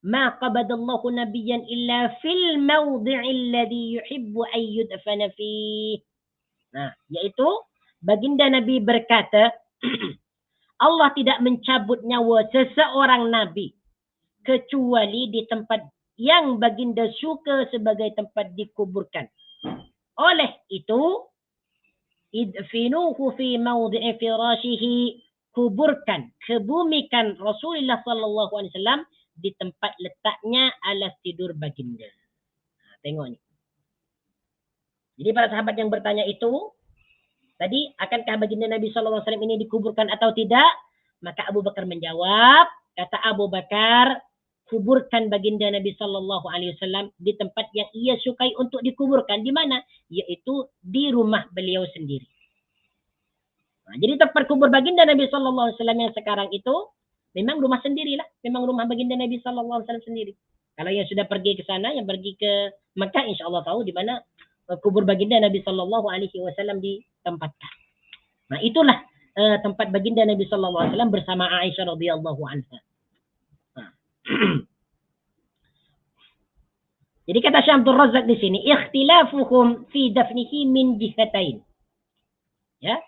Ma qabadallahu nabiyyan illa fil mawdi'il ladzi yuhibbu an yudfana fihi. Nah, yaitu baginda Nabi berkata, Allah tidak mencabut nyawa seseorang nabi kecuali di tempat yang baginda suka sebagai tempat dikuburkan. Oleh itu, idfinuhu fi mawdi'i firashihi, kuburkan, kebumikan Rasulullah sallallahu alaihi wasallam di tempat letaknya alas tidur baginda. Nah, tengok ni. Jadi para sahabat yang bertanya itu, tadi akankah baginda Nabi sallallahu alaihi wasallam ini dikuburkan atau tidak? Maka Abu Bakar menjawab, kata Abu Bakar, kuburkan baginda Nabi sallallahu alaihi wasallam di tempat yang ia sukai untuk dikuburkan. Di mana? Yaitu di rumah beliau sendiri. Nah, jadi tempat kubur baginda Nabi sallallahu alaihi wasallam yang sekarang itu memang rumah sendirilah, memang rumah baginda Nabi sallallahu alaihi wasallam sendiri. Kalau yang sudah pergi ke sana, yang pergi ke Mekah, insya-Allah tahu di mana kubur baginda Nabi sallallahu alaihi wasallam ditempatkan. Nah, itulah tempat baginda Nabi sallallahu alaihi wasallam bersama Aisyah radhiyallahu anha. Nah. Jadi kata Syekh Abdul Razak di sini, ikhtilafuhum fi dafnihi min jihatain. Ya.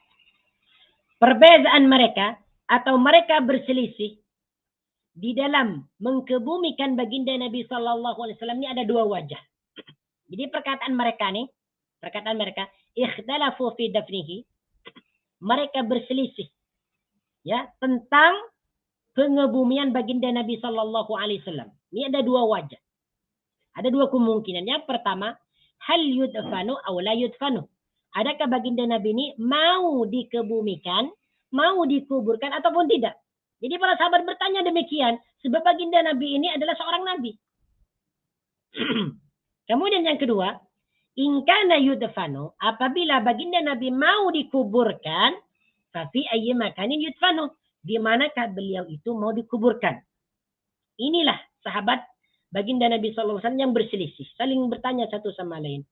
Perbezaan mereka atau mereka berselisih di dalam mengkebumikan baginda Nabi sallallahu alaihi wasallam ini ada dua wajah. Jadi perkataan mereka, ikhtalafu fi dafnihi, mereka berselisih ya tentang pengebumian baginda Nabi sallallahu alaihi wasallam. Ini ada dua wajah. Ada dua kemungkinan. Yang pertama, hal yudfanu aw la yudfanu. Adakah baginda Nabi ini mau dikebumikan, mau dikuburkan ataupun tidak? Jadi para sahabat bertanya demikian sebab baginda Nabi ini adalah seorang nabi. Kemudian yang kedua, in kana yudfanu, apabila baginda Nabi mau dikuburkan, fa fi ayyi makanin yudfanu, di manakah beliau itu mau dikuburkan? Inilah sahabat baginda Nabi sallallahu alaihi wasallam yang berselisih, saling bertanya satu sama lain.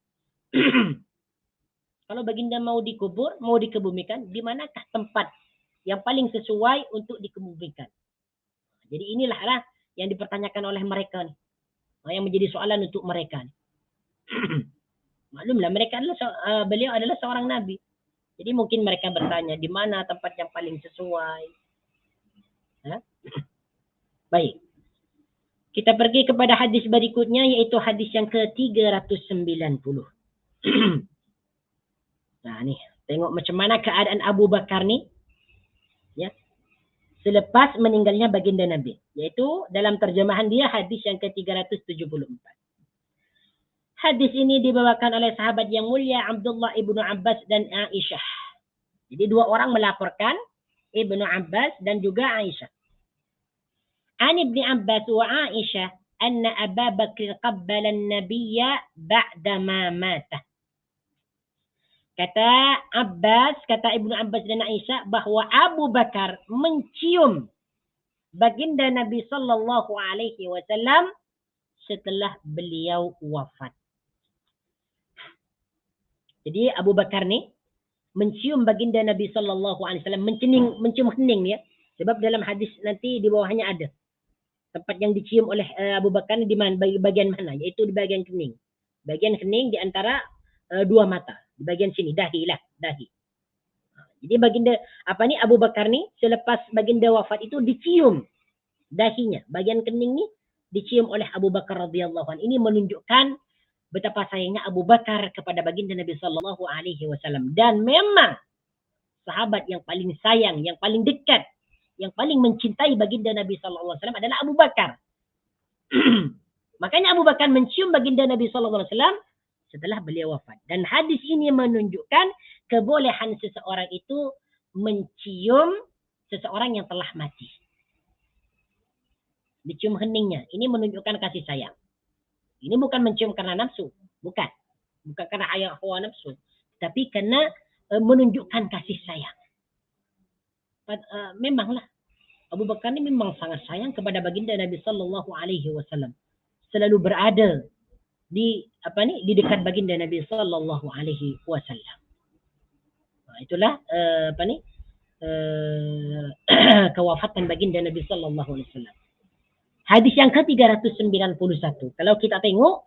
Kalau baginda mau dikubur, mau dikebumikan, di manakah tempat yang paling sesuai untuk dikebumikan? Jadi inilah yang dipertanyakan oleh mereka nih. Yang menjadi soalan untuk mereka nih. Maklumlah mereka adalah beliau adalah seorang nabi. Jadi mungkin mereka bertanya di mana tempat yang paling sesuai. Baik. Kita pergi kepada hadis berikutnya yaitu hadis yang ke-390. Nah nih, tengok macam mana keadaan Abu Bakar nih. Ya. Selepas meninggalnya baginda Nabi. Yaitu dalam terjemahan dia hadis yang ke-374. Hadis ini dibawakan oleh sahabat yang mulia Abdullah ibnu Abbas dan Aisyah. Jadi dua orang melaporkan, Ibnu Abbas dan juga Aisyah. An Ibni Abbas wa Aisyah anna Abu Bakr qabbala an-nabiyya ba'da ma mata. Kata Abbas, kata Ibnu Abbas dan Aisyah bahwa Abu Bakar mencium baginda Nabi sallallahu alaihi wasallam setelah beliau wafat. Jadi Abu Bakar ni mencium baginda Nabi sallallahu alaihi wasallam, mencium hening ya. Sebab dalam hadis nanti di bawahnya ada tempat yang dicium oleh Abu Bakar ni di mana, bagian mana? Yaitu di bagian kening. Bagian kening di antara dua mata. Di bagian sini, dahi. Jadi baginda Abu Bakar ni selepas baginda wafat itu dicium dahinya. Bagian kening ni dicium oleh Abu Bakar radhiyallahu anhu. Ini menunjukkan betapa sayangnya Abu Bakar kepada baginda Nabi sallallahu alaihi wasallam, dan memang sahabat yang paling sayang, yang paling dekat, yang paling mencintai baginda Nabi sallallahu alaihi wasallam adalah Abu Bakar. Makanya Abu Bakar mencium baginda Nabi sallallahu alaihi wasallam setelah beliau wafat. Dan hadis ini menunjukkan kebolehan seseorang itu mencium seseorang yang telah mati. Dicium heningnya. Ini menunjukkan kasih sayang. Ini bukan mencium karena nafsu. Bukan karena hawa nafsu. Tapi karena menunjukkan kasih sayang. Memanglah Abu Bakar ini memang sangat sayang kepada baginda Nabi sallallahu alaihi wasallam. Selalu berada di dekat baginda Nabi sallallahu alaihi wasallam. Itulah kewafatan baginda Nabi sallallahu alaihi wasallam. Hadis yang ke-391. Kalau kita tengok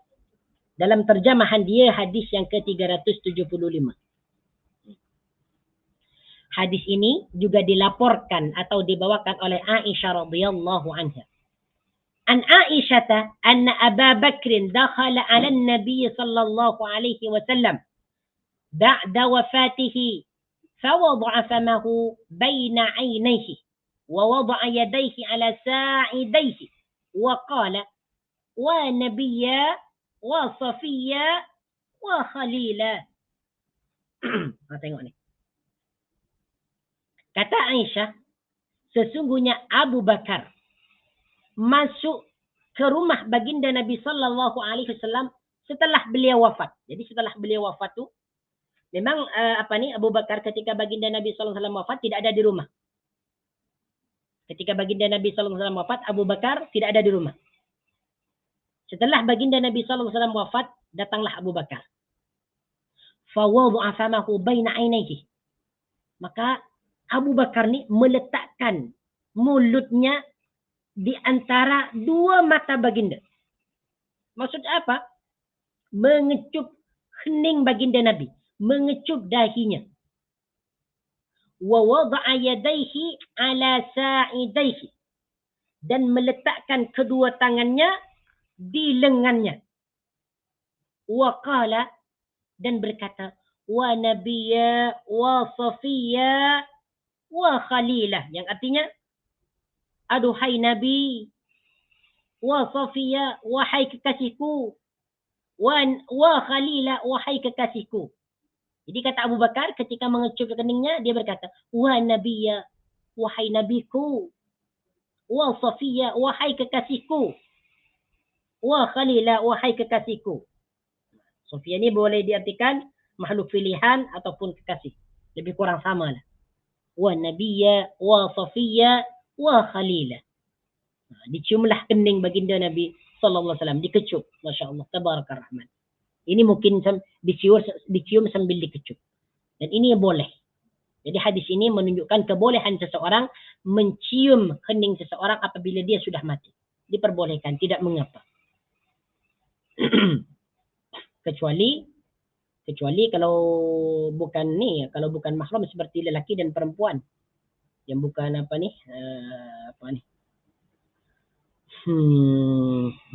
dalam terjemahan dia hadis yang ke-375. Hadis ini juga dilaporkan atau dibawakan oleh Aisyah radhiyallahu anha. An Aisyah anna Abu Bakr dakhala 'ala an-nabiy sallallahu alaihi wasallam ba'da wafatihi فوضع فمه بين عينيه ووضع يديه على ساعديه وقال ونبيا وصفيا وخليلا. Tengok ni. Kata Aisyah, sesungguhnya Abu Bakar masuk ke rumah baginda Nabi sallallahu alaihi wasallam setelah beliau wafat. Jadi setelah beliau wafat tu memang Abu Bakar ketika baginda Nabi sallallahu alaihi wasallam wafat tidak ada di rumah. Ketika baginda Nabi sallallahu alaihi wasallam wafat, Abu Bakar tidak ada di rumah. Setelah baginda Nabi sallallahu alaihi wasallam wafat, datanglah Abu Bakar. Fa wada'a famahu baina 'ainaihi. Maka Abu Bakar ni meletakkan mulutnya di antara dua mata baginda. Maksud apa? Mengecup hening baginda Nabi, mengecup dahinya. Wa wada'a yadayhi ala sa'idayhi, dan meletakkan kedua tangannya di lengannya. Wa qala, dan berkata, wa nabiyya wa safiyya wa khalilah, yang artinya aduhai Nabi, wa Safiyya, wahai kekasihku, wa Khalila, wahai kekasihku. Jadi kata Abu Bakar ketika mengecup keningnya, dia berkata, wa Nabiyya, wahai Nabiku, wa Safiyya, wahai kekasihku, wa Khalila, wahai kekasihku. Safiyya ni boleh diartikan makhluk pilihan ataupun kekasih. Lebih kurang sama lah. Wa Nabiyya, wa Safiyya, wa Khalila. Diciumlah kening baginda Nabi sallallahu alaihi wasallam, dikecup. Masya-Allah, tabarakar rahman. Ini mungkin dicium sambil dikecup. Dan ini boleh. Jadi hadis ini menunjukkan kebolehan seseorang mencium kening seseorang apabila dia sudah mati. Diperbolehkan, tidak mengapa. kecuali kalau bukan ni, kalau bukan mahram seperti lelaki dan perempuan. Yang bukan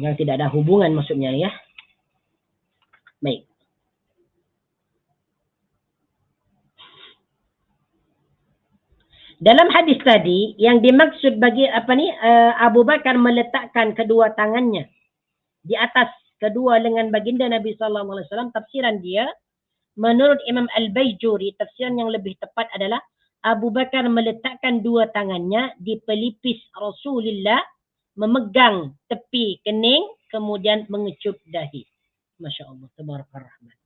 yang tidak ada hubungan maksudnya ya. Baik. Dalam hadis tadi yang dimaksud bagi Abu Bakar meletakkan kedua tangannya di atas kedua lengan baginda Nabi sallallahu alaihi wasallam, tafsiran dia menurut Imam Al-Baijuri, tafsiran yang lebih tepat adalah Abu Bakar meletakkan dua tangannya di pelipis Rasulullah, memegang tepi kening, kemudian mengecup dahi. Masya Allah, tabarakar rahman.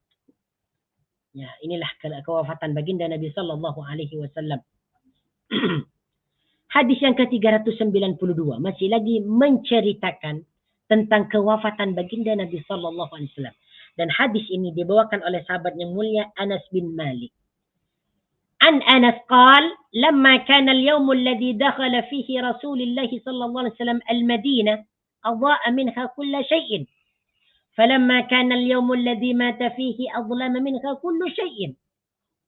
Ya, inilah kewafatan baginda Nabi sallallahu alaihi wasallam. Hadis yang ke-392 masih lagi menceritakan tentang kewafatan baginda Nabi sallallahu alaihi wasallam. Dan hadis ini dibawakan oleh sahabat yang mulia Anas bin Malik. An Anas قال لما كان اليوم الذي دخل فيه رسول الله صلى الله عليه وسلم المدينة أضاء منها كل شيء فلما كان اليوم الذي مات فيه أظلم منها كل شيء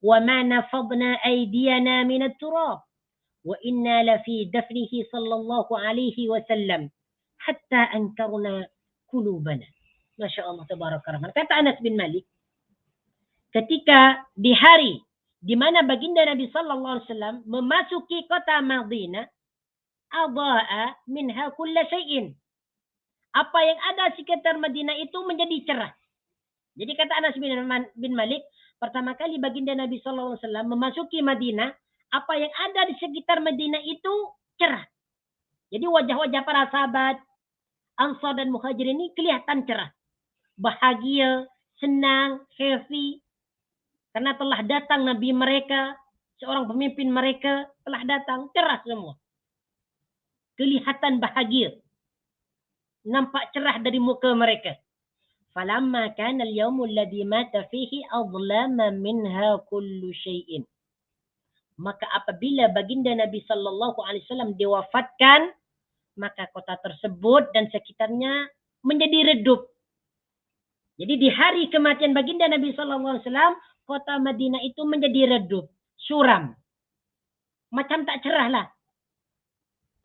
وما نفضنا أيدينا من التراب وإنا لفي دفنه صلى الله عليه وسلم حتى أنكرنا قلوبنا. ما شاء الله تبارك الرحمن. Kata Anas bin Malik, ketika di hari di mana baginda Nabi sallallahu alaihi wasallam memasuki kota Madinah, adha'a minha kulla syai'in. Apa yang ada sekitar Madinah itu menjadi cerah. Jadi kata Anas bin Malik, pertama kali baginda Nabi sallallahu alaihi wasallam memasuki Madinah, apa yang ada di sekitar Madinah itu cerah. Jadi wajah-wajah para sahabat Ansar dan Muhajirin ini kelihatan cerah. Bahagia, senang, happy. Karena telah datang Nabi mereka, seorang pemimpin mereka telah datang, cerah semua. Kelihatan bahagia. Nampak cerah dari muka mereka. Falamma kana al-yawmu alladhi mata fihi adlama minha kullu syai'in. Maka apabila baginda Nabi sallallahu alaihi wasallam diwafatkan, maka kota tersebut dan sekitarnya menjadi redup. Jadi di hari kematian baginda Nabi sallallahu alaihi wasallam, kota Madinah itu menjadi redup, suram. Macam tak cerah lah.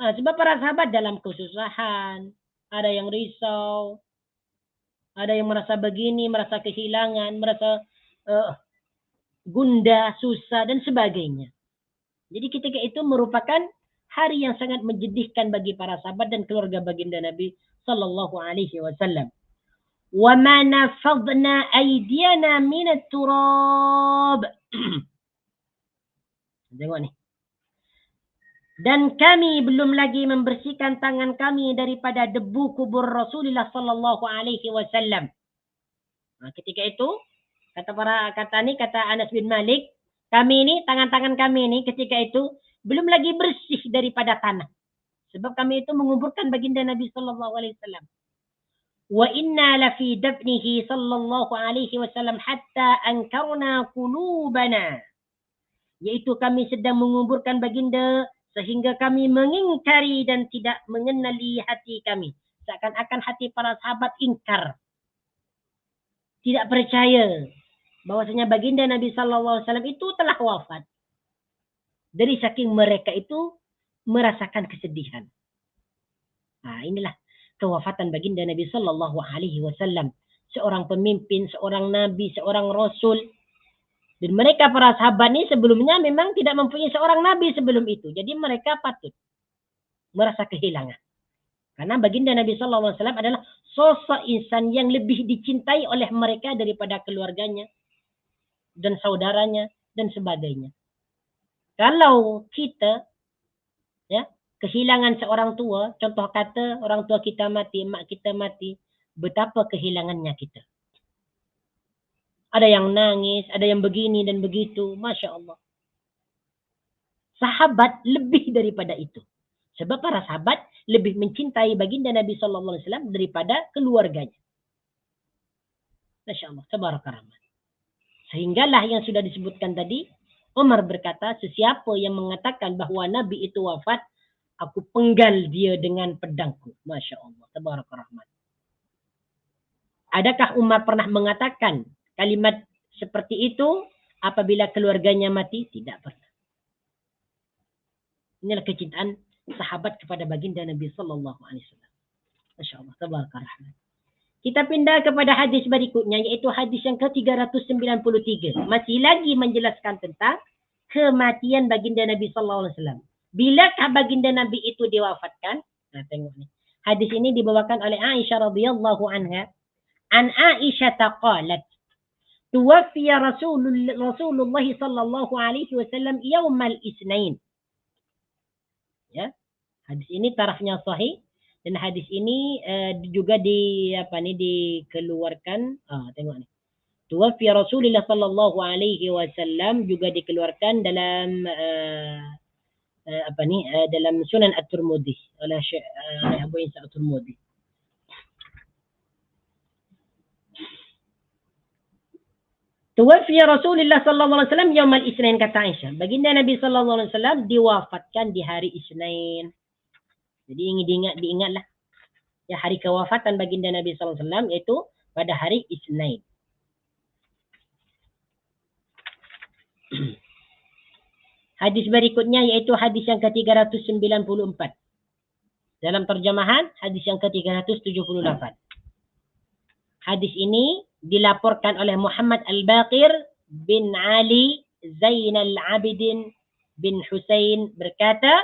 Sebab para sahabat dalam kesusahan, ada yang risau, ada yang merasa begini, merasa kehilangan, merasa gundah, susah, dan sebagainya. Jadi ketika itu merupakan hari yang sangat menjedihkan bagi para sahabat dan keluarga baginda Nabi sallallahu alaihi wasallam. Wa ma nafadna aydiyana min at-turab. Tengok ni. Dan kami belum lagi membersihkan tangan kami daripada debu kubur Rasulullah sallallahu alaihi wasallam. Ketika itu kata Anas bin Malik, kami ini tangan-tangan kami ini ketika itu belum lagi bersih daripada tanah. Sebab kami itu menguburkan baginda Nabi sallallahu alaihi wasallam. Wa inna la fi dafnihi sallallahu alaihi wasallam hatta ankarna qulubana. Yaitu kami sedang menguburkan baginda sehingga kami mengingkari dan tidak mengenali hati kami. Seakan-akan hati para sahabat ingkar. Tidak percaya bahwasanya baginda Nabi sallallahu alaihi wasallam itu telah wafat. Dari saking mereka itu merasakan kesedihan. Inilah kewafatan baginda Nabi sallallahu alaihi wasallam. Seorang pemimpin, seorang nabi, seorang rasul. Dan mereka para sahabat ini sebelumnya memang tidak mempunyai seorang nabi sebelum itu. Jadi mereka patut merasa kehilangan. Karena baginda Nabi sallallahu alaihi wasallam adalah sosok insan yang lebih dicintai oleh mereka daripada keluarganya dan saudaranya dan sebagainya. Kalau kita kehilangan seorang tua, contoh kata orang tua kita mati, mak kita mati, betapa kehilangannya kita. Ada yang nangis, ada yang begini dan begitu. Masya Allah. Sahabat lebih daripada itu. Sebab para sahabat lebih mencintai baginda Nabi sallallahu alaihi wasallam daripada keluarganya. Masya Allah. Tabarakallah. Sehinggalah yang sudah disebutkan tadi, Umar berkata, sesiapa yang mengatakan bahwa Nabi itu wafat, aku penggal dia dengan pedangku. Masya Allah. Tabarakallah. Adakah Umar pernah mengatakan kalimat seperti itu apabila keluarganya mati? Tidak pernah. Inilah kecintaan sahabat kepada baginda Nabi sallallahu alaihi wasallam. Masya-Allah, tabarakallah. Kita pindah kepada hadis berikutnya, yaitu hadis yang ke-393. Masih lagi menjelaskan tentang kematian baginda Nabi sallallahu alaihi wasallam. Bilakah baginda Nabi itu diwafatkan? Tengok ni. Hadis ini dibawakan oleh Aisyah radhiyallahu anha. An Aisyah qalat, tuwaffiya Rasulullah sallallahu alaihi wasallam yaumal isnain. Ya. Hadis ini tarafnya sahih dan hadis ini juga dikeluarkan tengok ni. Tuwaffiya Rasulullah sallallahu alaihi wasallam juga dikeluarkan dalam dalam Sunan At-Tirmidzi oleh Abu Isa At-Tirmidzi. Tuwaffiya Rasulullah sallallahu alaihi wasallam yaumal isnain, kata Aisyah. Baginda Nabi sallallahu alaihi wasallam diwafatkan di hari Isnin. Jadi diingatlah ya, hari kewafatan baginda Nabi sallallahu alaihi wasallam yaitu pada hari Isnin. Hadis berikutnya yaitu hadis yang ke-394. Dalam terjemahan hadis yang ke-378. Hadis ini dilaporkan oleh Muhammad Al-Baqir bin Ali Zainal Abidin bin Husain berkata,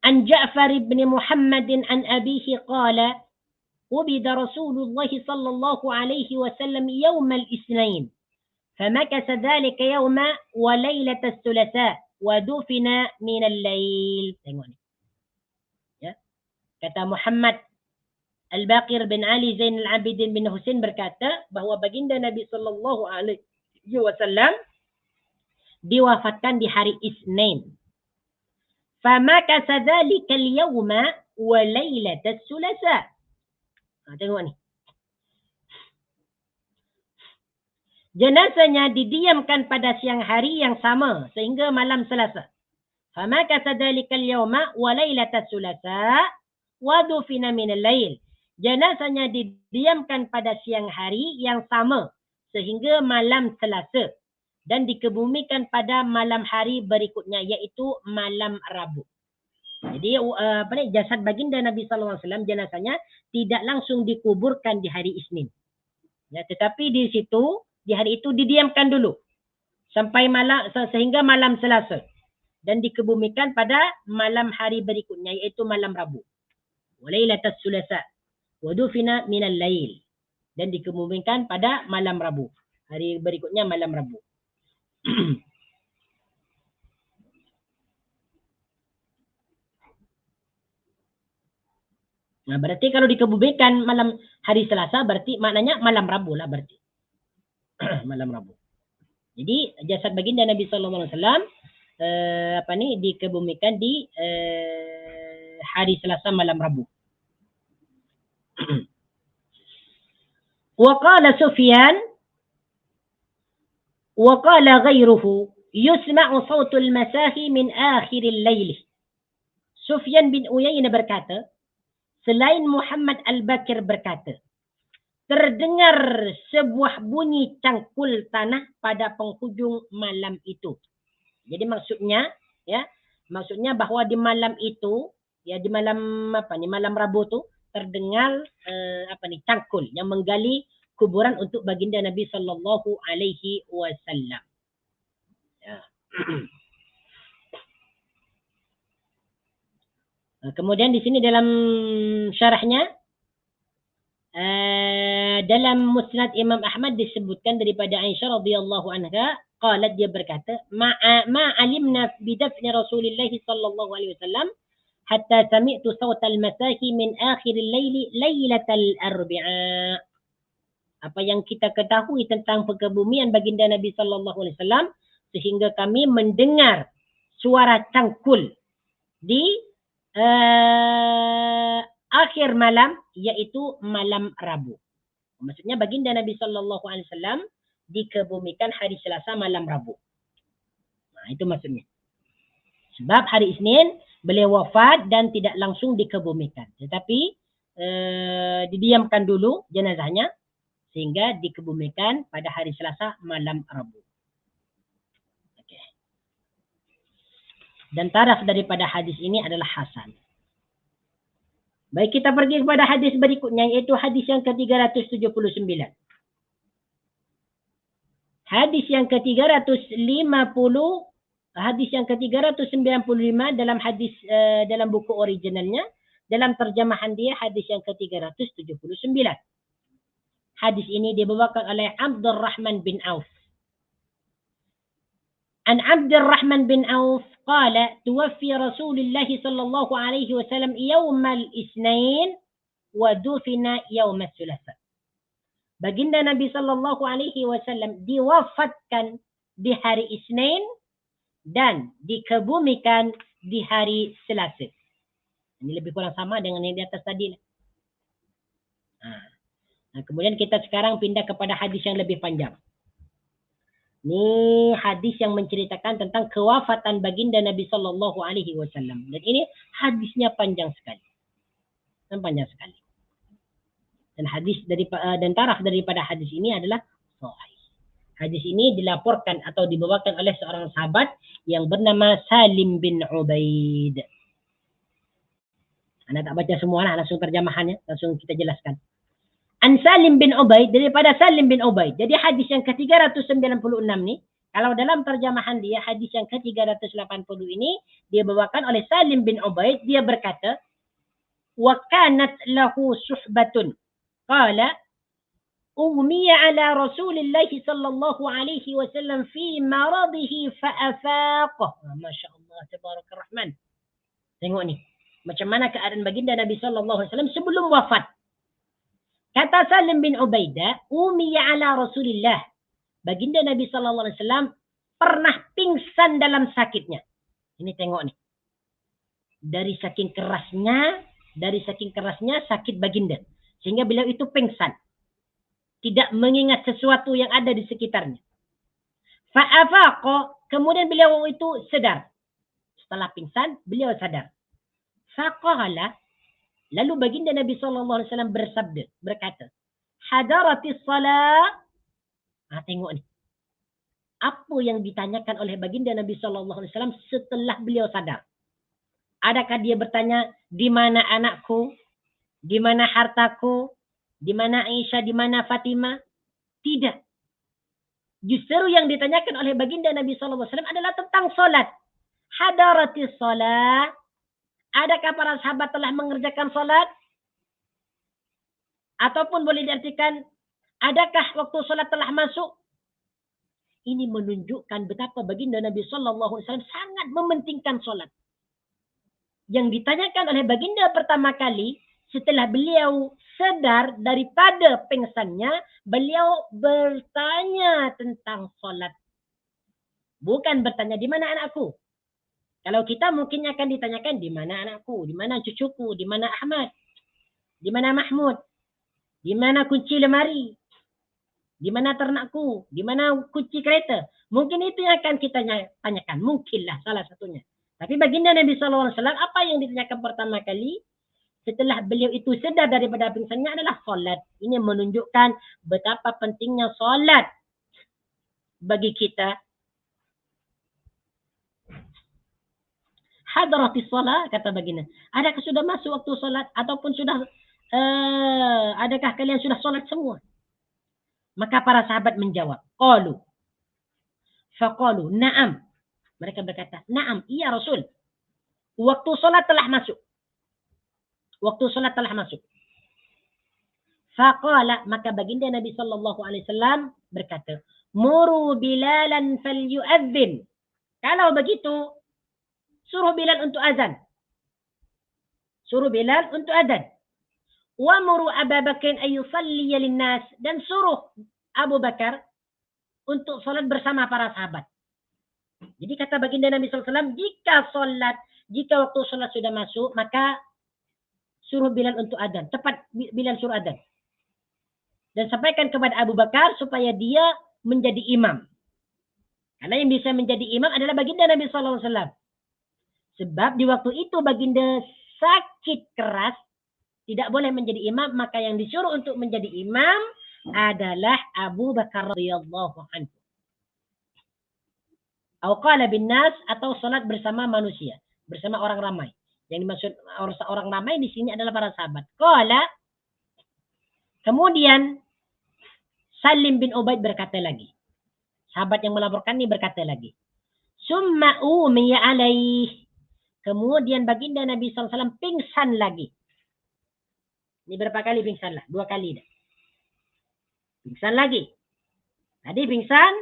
An Ja'far bin Muhammadin an abihi qala, ubida Rasulullah sallallahu alaihi wasallam yawm al-isnain, فمكث ذلك يوم وليلة الثلاثاء ودفن من الليل. Tengok ni. Ya. Kata Muhammad Al-Baqir bin Ali Zain Al-Abidin bin Husain berkata bahawa baginda Nabi sallallahu alaihi wasallam diwafatkan di hari Isnin. Famakatha dhalika al-yawma wa lailatas thulatha. Tengok ni. Jenazahnya didiamkan pada siang hari yang sama sehingga malam Selasa. Famakatha dzalikal yauma wa lailatas Sulasa wa dufina minal lail. Jenazahnya didiamkan pada siang hari yang sama sehingga malam Selasa dan dikebumikan pada malam hari berikutnya iaitu malam Rabu. Jadi jasad baginda Nabi sallallahu alaihi wasallam jenazahnya tidak langsung dikuburkan di hari Isnin. Ya, tetapi di situ di hari itu didiamkan dulu sampai malam sehingga malam Selasa dan dikebumikan pada malam hari berikutnya iaitu malam Rabu. Walailatas Sulasa wa dufina minal lail dan dikebumikan pada malam Rabu. Hari berikutnya malam Rabu. Nah, berarti kalau dikebumikan malam hari Selasa berarti maknanya malam Rabu lah berarti. Malam Rabu. Jadi jasad baginda Nabi sallallahu alaihi wasallam dikebumikan di hari Selasa malam Rabu. Wa qala Sufyan wa qala ghayruhu yusma'u sautul masahi min akhiril lail. Sufyan bin Uyainah berkata, selain Muhammad Al-Bakir berkata, terdengar sebuah bunyi cangkul tanah pada penghujung malam itu. Jadi maksudnya bahwa di malam itu, ya di malam malam Rabu tu terdengar cangkul yang menggali kuburan untuk baginda Nabi sallallahu alaihi wasallam. Ya. Kemudian di sini dalam syarahnya dalam Musnad Imam Ahmad disebutkan daripada Aisyah radhiyallahu anha, qalat dia berkata, ma alimna bidafni Rasulillah sallallahu alaihi wasallam hatta sami'tu sawtal masahi min akhiril laili lailatal arbi'a. Apa yang kita ketahui tentang pengebumian baginda Nabi sallallahu alaihi wasallam sehingga kami mendengar suara cangkul di akhir malam iaitu malam Rabu. Maksudnya baginda Nabi sallallahu alaihi wasallam dikebumikan hari Selasa malam Rabu. Nah, itu maksudnya. Sebab hari Isnin beliau wafat dan tidak langsung dikebumikan, tetapi didiamkan dulu jenazahnya sehingga dikebumikan pada hari Selasa malam Rabu. Okay. Dan taraf daripada hadis ini adalah hasan. Baik, kita pergi kepada hadis berikutnya iaitu hadis yang ke-379. Hadis yang ke-350, hadis yang ke-395 dalam hadis dalam buku originalnya, dalam terjemahan dia hadis yang ke-379. Hadis ini dibawakan oleh Abdurrahman bin Auf. An Abdurrahman bin Auf qala tuwaffi Rasulullah sallallahu alaihi wasallam yawm al-Itsnain wa dufina yawm al-Thulatsa. Baginda Nabi sallallahu alaihi wasallam diwafatkan di hari Isnin dan dikebumikan di hari Selasa. Ini lebih kurang sama dengan yang di atas tadi. Nah, kemudian kita sekarang pindah kepada hadis yang lebih panjang. Ini hadis yang menceritakan tentang kewafatan baginda Nabi sallallahu alaihi wasallam. Dan ini hadisnya panjang sekali. Panjang sekali. Dan dan taraf daripada hadis ini adalah sahih. Hadis ini dilaporkan atau dibawakan oleh seorang sahabat yang bernama Salim bin Ubaid. Anda tak baca semua lah, langsung terjemahannya, langsung kita jelaskan. An Salim bin Ubaid, daripada Salim bin Ubaid. Jadi hadis yang ke-396 ni, kalau dalam terjemahan dia, hadis yang ke-380 ini, dia bawakan oleh Salim bin Ubaid, dia berkata, wa kanat lahu suhbatun. Qala, ughmiya ala Rasulillah sallallahu alaihi wasallam fi maradihi fa'afaqah. Masya Allah, tabarakar rahman. Tengok ni. Macam mana keadaan baginda Nabi sallallahu alaihi wasallam sebelum wafat. Kata Salim bin Ubaidah, umiya ala Rasulillah. Baginda Nabi sallallahu alaihi wasallam pernah pingsan dalam sakitnya. Ini tengok ni. Dari saking kerasnya sakit baginda sehingga beliau itu pingsan. tidak mengingat sesuatu yang ada di sekitarnya. Fa'afaqa, kemudian beliau itu sadar. Setelah pingsan, beliau sadar. Faqala, lalu baginda Nabi SAW bersabda, berkata, hadaratis salat. Tengok ni. Apa yang ditanyakan oleh baginda Nabi SAW setelah beliau sadar? Adakah dia bertanya, di mana anakku? Di mana hartaku? Di mana Aisyah? Di mana Fatimah? Tidak. Justru yang ditanyakan oleh baginda Nabi SAW adalah tentang solat. Hadaratis solat. Adakah para sahabat telah mengerjakan solat? Ataupun boleh diartikan, adakah waktu solat telah masuk? Ini menunjukkan betapa baginda Nabi SAW sangat mementingkan solat. Yang ditanyakan oleh baginda pertama kali, setelah beliau sadar daripada pingsannya, beliau bertanya tentang solat. Bukan bertanya, di mana anakku? Kalau kita mungkin akan ditanyakan, di mana anakku? Di mana cucuku? Di mana Ahmad? Di mana Mahmud? Di mana kunci lemari? Di mana ternakku? Di mana kunci kereta? Mungkin itu yang akan kita tanyakan. Mungkinlah salah satunya. Tapi baginda Nabi SAW, apa yang ditanyakan pertama kali? Setelah beliau itu sedar daripada pingsannya adalah solat. Ini menunjukkan betapa pentingnya solat bagi kita. Hadaratis solat, kata baginda. Adakah sudah masuk waktu solat? Ataupun sudah, adakah kalian sudah solat semua? Maka para sahabat menjawab. Faqalu, na'am. Mereka berkata, na'am, iya Rasul. Waktu solat telah masuk. Waktu solat telah masuk. Faqala, maka baginda Nabi SAW berkata, muru Bilalan falyu'adzin. Kalau begitu, suruh Bilal untuk azan. Suruh Bilal untuk azan. Wa muru Abu Bakar ayyusalliya linnas. Dan suruh Abu Bakar untuk salat bersama para sahabat. Jadi kata baginda Nabi SAW, jika waktu salat sudah masuk, maka suruh Bilal untuk azan. Cepat Bilal suruh azan. Dan sampaikan kepada Abu Bakar supaya dia menjadi imam. Karena yang bisa menjadi imam adalah baginda Nabi SAW. Sebab di waktu itu baginda sakit keras, tidak boleh menjadi imam, maka yang disuruh untuk menjadi imam adalah Abu Bakar radhiyallahu anhu. Atau qala bin nas, atau salat bersama manusia, bersama orang ramai. Yang dimaksud orang ramai di sini adalah para sahabat. Qala, kemudian Salim bin Ubaid berkata lagi. Sahabat yang melaporkan ini berkata lagi. Summa umiya alaih. Kemudian baginda Nabi SAW pingsan lagi. Ini berapa kali pingsan lah? 2 kali dah. Pingsan lagi. Tadi pingsan,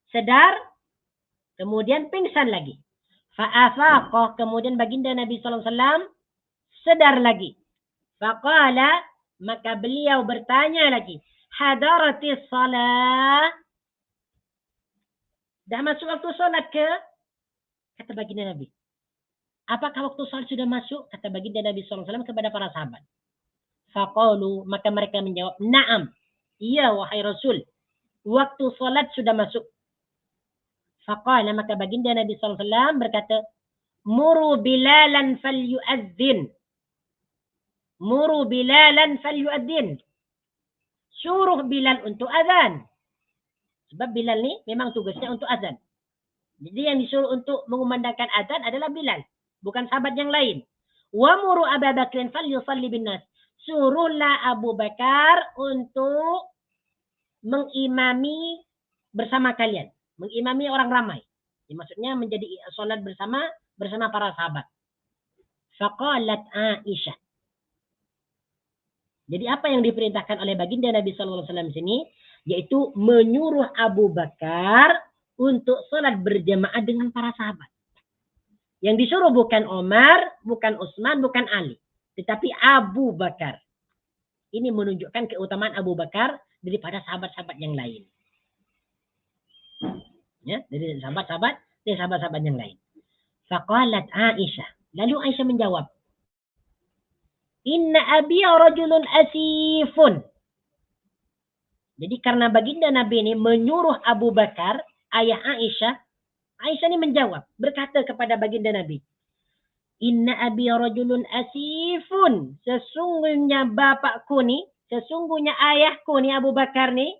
sedar, kemudian pingsan lagi. Fa'afaqah, kemudian baginda Nabi SAW sedar lagi. Faqala, maka beliau bertanya lagi. Hadaratis salat. Dah masuk waktu solat ke? Kata baginda Nabi. Apakah waktu salat sudah masuk? Kata baginda Nabi SAW kepada para sahabat. Faqalu, maka mereka menjawab, na'am. Iya wahai Rasul. Waktu salat sudah masuk. Faqala, maka baginda Nabi SAW berkata, muru Bilalan falyu'adzin. Muru Bilalan falyu'adzin. Suruh Bilal untuk azan. Sebab Bilal ni memang tugasnya untuk azan. Jadi yang disuruh untuk mengumandangkan azan adalah Bilal. Bukan sahabat yang lain. Wa muru Abu Bakar falyusalli bin nas. Suruhlah Abu Bakar untuk mengimami bersama kalian. Mengimami orang ramai. Jadi maksudnya menjadi solat bersama para sahabat. Faqalat Aisyah. Jadi apa yang diperintahkan oleh baginda Nabi SAW di sini, yaitu menyuruh Abu Bakar untuk solat berjamaah dengan para sahabat. Yang disuruh bukan Omar, bukan Utsman, bukan Ali, tetapi Abu Bakar. Ini menunjukkan keutamaan Abu Bakar daripada sahabat-sahabat yang lain. Ya, dari sahabat-sahabat yang lain. Faqalat Aisyah. Lalu Aisyah menjawab, Inna abi rajulun asifun. Jadi karena baginda Nabi ini menyuruh Abu Bakar, ayah Aisyah, Aisyah ini menjawab, berkata kepada baginda Nabi, Inna abi rajulun asifun. Sesungguhnya bapakku ni, sesungguhnya ayahku ni Abu Bakar ni,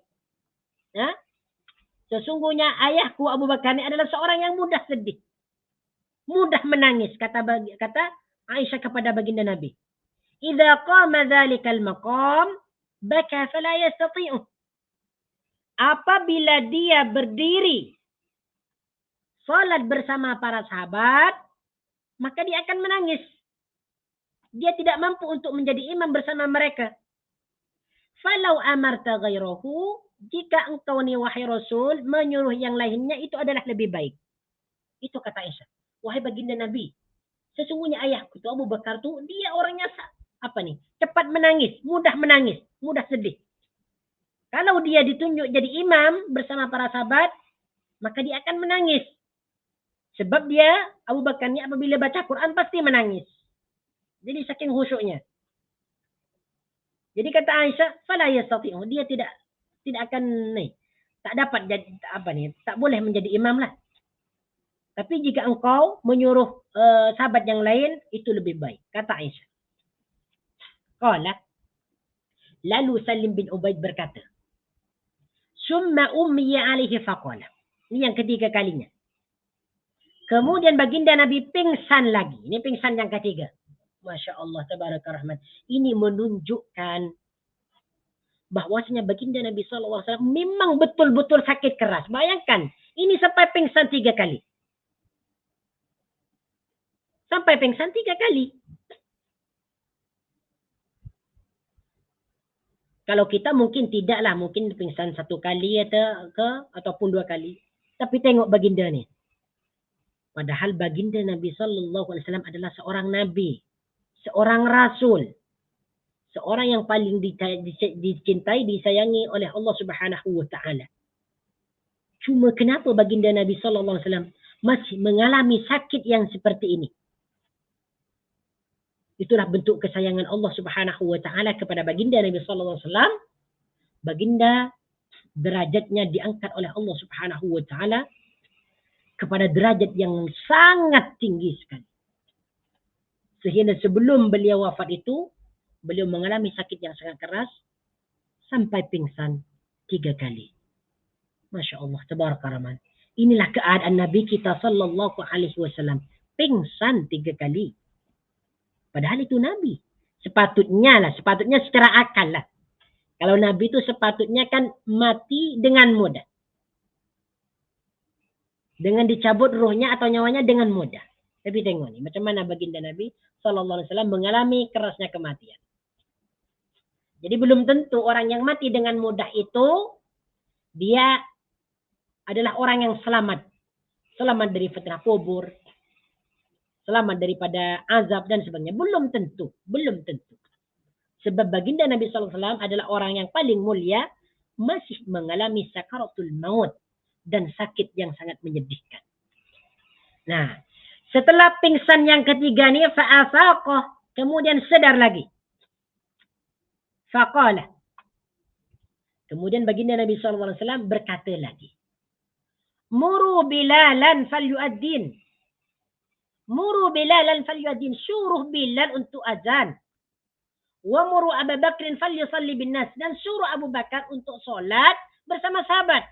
ya, sesungguhnya ayahku Abu Bakar ni adalah seorang yang mudah sedih. Mudah menangis, kata Aisyah kepada baginda Nabi. Idza qama dzalikal maqam, baka fala yastati'u. Apabila dia berdiri salat bersama para sahabat, maka dia akan menangis. Dia tidak mampu untuk menjadi imam bersama mereka. Falau amarta ghairahu, jika engkau ni wahai Rasul menyuruh yang lainnya, itu adalah lebih baik. Itu kata Aisyah. Wahai baginda Nabi, sesungguhnya ayahku tu Abu Bakar tu dia orangnya cepat menangis, mudah sedih. Kalau dia ditunjuk jadi imam bersama para sahabat, maka dia akan menangis. Sebab dia, Abu Bakar ni apabila baca Quran pasti menangis. Jadi saking khusyuknya. Jadi kata Aisyah, fala yastati'u, dia tidak akan tak dapat jadi tak boleh menjadi imam lah. Tapi jika engkau menyuruh sahabat yang lain, itu lebih baik, kata Aisyah. Qala, lalu Salim bin Ubaid berkata, summa ummiya alaihi faqala. Ini yang ketiga kalinya. Kemudian baginda Nabi pingsan lagi. Ini pingsan yang ketiga. Masya Allah, tabaraka rahman. Ini menunjukkan bahwasanya baginda Nabi SAW memang betul-betul sakit keras. Bayangkan, ini sampai pingsan 3 kali. Sampai pingsan 3 kali. Kalau kita mungkin tidaklah, mungkin pingsan 1 kali ataupun 2 kali. Tapi tengok baginda ni. Padahal baginda Nabi SAW adalah seorang Nabi. Seorang Rasul. Seorang yang paling dicintai, disayangi oleh Allah Subhanahu wa Ta'ala. Cuma kenapa baginda Nabi SAW masih mengalami sakit yang seperti ini? Itulah bentuk kesayangan Allah Subhanahu wa Ta'ala kepada baginda Nabi SAW. Baginda derajatnya diangkat oleh Allah Subhanahu wa Ta'ala kepada derajat yang sangat tinggi sekali. Sehingga sebelum beliau wafat itu, beliau mengalami sakit yang sangat keras sampai pingsan 3 kali. Masya Allah, tabaraka rahman. Inilah keadaan Nabi kita sallallahu alaihi wasallam. Pingsan 3 kali. Padahal itu Nabi. Sepatutnya secara akal lah. Kalau Nabi itu sepatutnya kan mati dengan mudah. Dengan dicabut ruhnya atau nyawanya dengan mudah. Tapi tengok ni, macam mana baginda Nabi SAW mengalami kerasnya kematian. Jadi belum tentu orang yang mati dengan mudah itu, dia adalah orang yang selamat. Selamat dari fitnah kubur. Selamat daripada azab dan sebagainya. Belum tentu. Sebab baginda Nabi SAW adalah orang yang paling mulia, masih mengalami sakaratul maut dan sakit yang sangat menyedihkan. Nah, setelah pingsan yang ketiga ni, fa'afaqah, kemudian sadar lagi. Faqala. Kemudian baginda Nabi SAW berkata lagi. Muru Bilalan falyu'addin. Muru Bilalan falyu'addin. Suruh Bilal untuk azan. Wa muru Abu Bakrin falyusalli bin nas. Dan suruh Abu Bakar untuk solat bersama sahabat.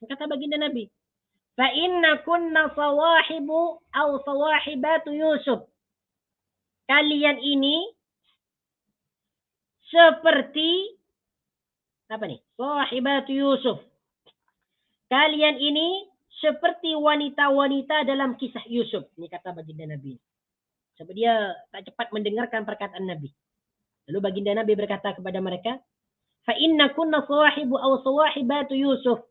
Kata baginda Nabi, fa inna kunna sawahibu aw sawahibatu Yusuf. Kalian ini seperti sawahibatu Yusuf. Kalian ini seperti wanita-wanita dalam kisah Yusuf. Ini kata baginda Nabi. Sebab dia tak cepat mendengarkan perkataan Nabi. Lalu baginda Nabi berkata kepada mereka, fa inna kunna sawahibu aw sawahibatu Yusuf.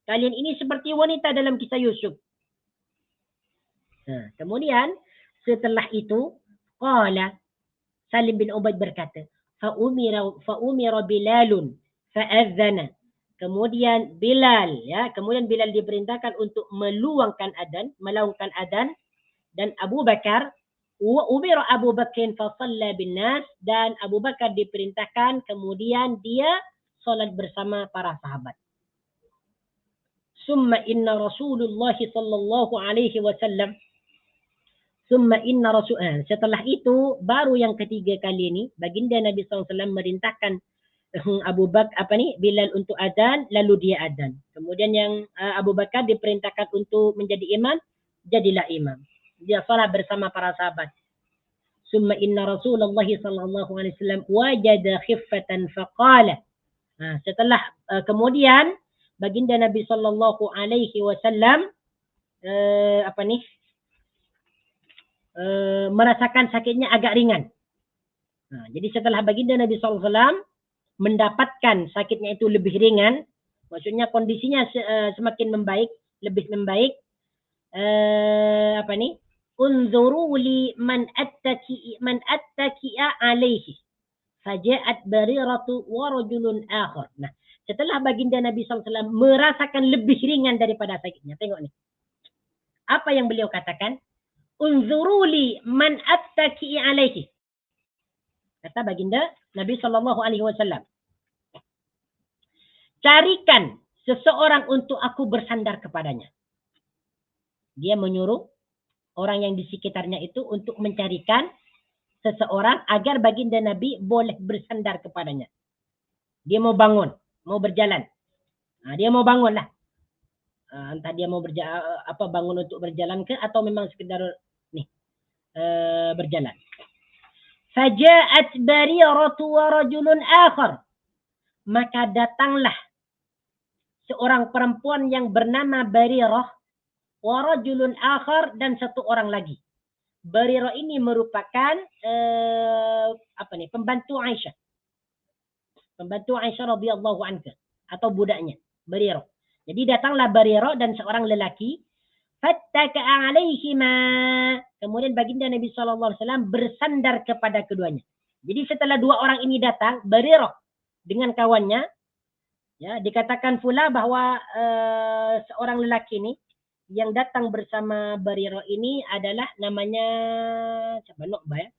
Kalian ini seperti wanita dalam kisah Yusuf. Nah, kemudian setelah itu, qala Salim bin Ubaid berkata, fa umira Bilalun fa'adzana. Kemudian Bilal diperintahkan untuk melaungkan adzan, dan Abu Bakar wa umira Abu Bakrin fa shalla bin nas, dan Abu Bakar diperintahkan kemudian dia solat bersama para sahabat. Summa inna Rasulullah sallallahu alaihi wasallam setelah itu baru yang ketiga kali ini baginda Nabi SAW merintahkan Abu Bakar Bilal untuk azan, lalu dia azan. Kemudian yang Abu Bakar diperintahkan untuk menjadi imam, jadilah imam. Dia salat bersama para sahabat. Summa inna Rasulullah sallallahu alaihi wasallam wajada khiffatan faqala. Setelah kemudian baginda Nabi sallallahu alaihi wasallam merasakan sakitnya agak ringan. Jadi setelah baginda Nabi sallallahu alaihi wasallam mendapatkan sakitnya itu lebih ringan, maksudnya kondisinya semakin membaik, lebih membaik. Unzuru li man attaki'a alaihi faja'at bariratu wa rajulun akhar. Nah, setelah baginda Nabi SAW merasakan lebih ringan daripada sakitnya, tengok nih. Apa yang beliau katakan? Unzuru li man attaki'a alaihi. Kata baginda Nabi SAW, carikan seseorang untuk aku bersandar kepadanya. Dia menyuruh orang yang di sekitarnya itu untuk mencarikan seseorang agar baginda Nabi boleh bersandar kepadanya. Dia mau bangun, mau berjalan. Dia mau bangun lah. Entah dia mau bangun untuk berjalan ke atau memang sekedar berjalan. Faja'at bariratu wa rajulun akhar. Maka datanglah seorang perempuan yang bernama Barirah wa rajulun akhar dan satu orang lagi. Barirah ini merupakan pembantu Aisyah. Pembantu Aisyah radhiyallahu anha atau budaknya, Barirah. Jadi datanglah Barirah dan seorang lelaki. Fattaka'a alaihima. Kemudian baginda Nabi SAW bersandar kepada keduanya. Jadi setelah dua orang ini datang, Barirah dengan kawannya, ya, dikatakan pula bahwa seorang lelaki ini yang datang bersama Barirah ini adalah namanya siapa? Nu'bah, ya.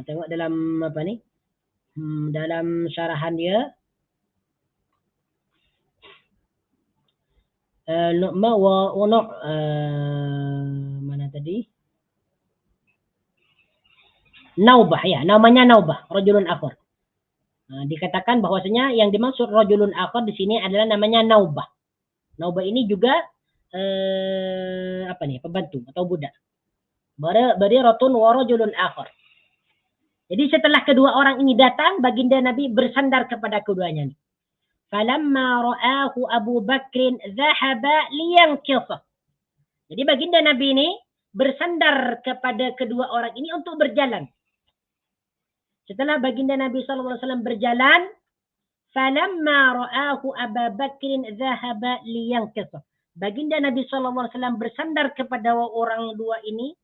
Tengok dalam dalam syarahan dia. Nu'bah mana tadi? Naubah, ya, namanya Naubah, rajulun akhar. Dikatakan bahwasanya yang dimaksud rajulun akhar di sini adalah namanya Naubah. Naubah ini juga pembantu atau budak. Bariratun wa rajulun akhar. Jadi setelah kedua orang ini datang, baginda Nabi bersandar kepada keduanya. Falamma ra'ahu Abu Bakrin dhahaba liyankisah. Jadi baginda Nabi ini bersandar kepada kedua orang ini untuk berjalan. Setelah baginda Nabi SAW berjalan, falamma ra'ahu Abu Bakrin dhahaba liyankisah. Baginda Nabi SAW bersandar kepada orang dua ini.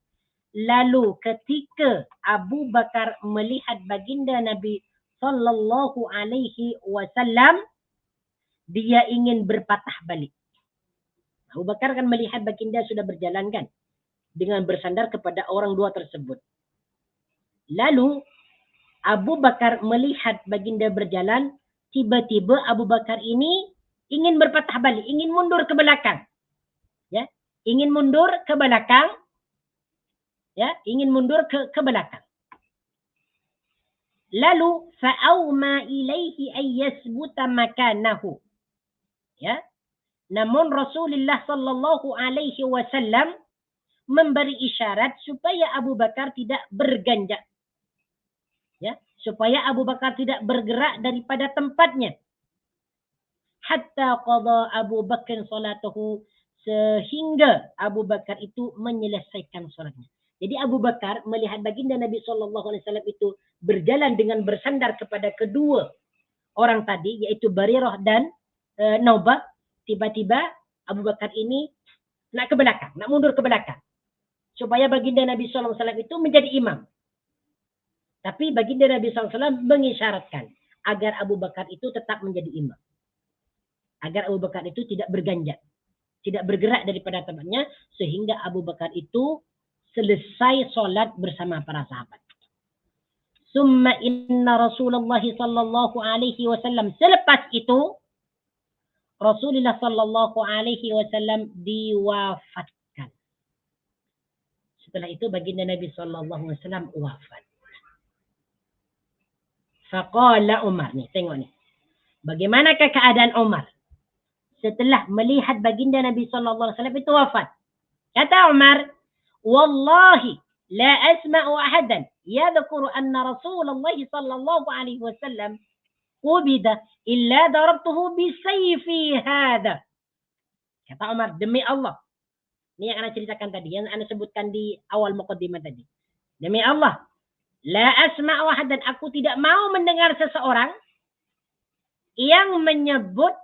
Lalu ketika Abu Bakar melihat baginda Nabi sallallahu alaihi wasallam, dia ingin berpatah balik. Abu Bakar kan melihat baginda sudah berjalan kan, dengan bersandar kepada orang dua tersebut. Lalu Abu Bakar melihat baginda berjalan, tiba-tiba Abu Bakar ini ingin berpatah balik, ingin mundur ke belakang. Ya, ingin mundur ke belakang. Ya, ingin mundur ke belakang. Lalu fa'auma ilaihi ay yasbuta makanahu. Ya. Namun Rasulullah sallallahu alaihi wasallam memberi isyarat supaya Abu Bakar tidak berganjak. Ya, supaya Abu Bakar tidak bergerak daripada tempatnya. Hatta qada Abu Bakar salatahu, sehingga Abu Bakar itu menyelesaikan salatnya. Jadi Abu Bakar melihat baginda Nabi SAW itu berjalan dengan bersandar kepada kedua orang tadi, yaitu Barirah dan Naubah. Tiba-tiba Abu Bakar ini nak ke belakang, nak mundur ke belakang. Supaya baginda Nabi SAW itu menjadi imam. Tapi baginda Nabi SAW mengisyaratkan agar Abu Bakar itu tetap menjadi imam. Agar Abu Bakar itu tidak berganjak, tidak bergerak daripada tempatnya, sehingga Abu Bakar itu selesai solat bersama para sahabat. Summa inna Rasulullah sallallahu alaihi wasallam. Selepas itu Rasulullah sallallahu alaihi wasallam diwafatkan. Setelah itu baginda Nabi sallallahu alaihi wasallam wafat. Faqala Umar. Nih, tengok ni. Bagaimanakah keadaan Umar setelah melihat baginda Nabi sallallahu alaihi wasallam itu wafat? Kata Umar, "Wallahi la asma'u ahadan yadhkuru anna Rasulullah sallallahu alaihi wasallam qubida illa darabtuhu bisayfi hadha." Kata Umar, demi Allah. Ini yang ana ceritakan tadi, yang ana sebutkan di awal muqaddimah tadi. Demi Allah, la asma'u ahadan, aku tidak mau mendengar seseorang yang menyebut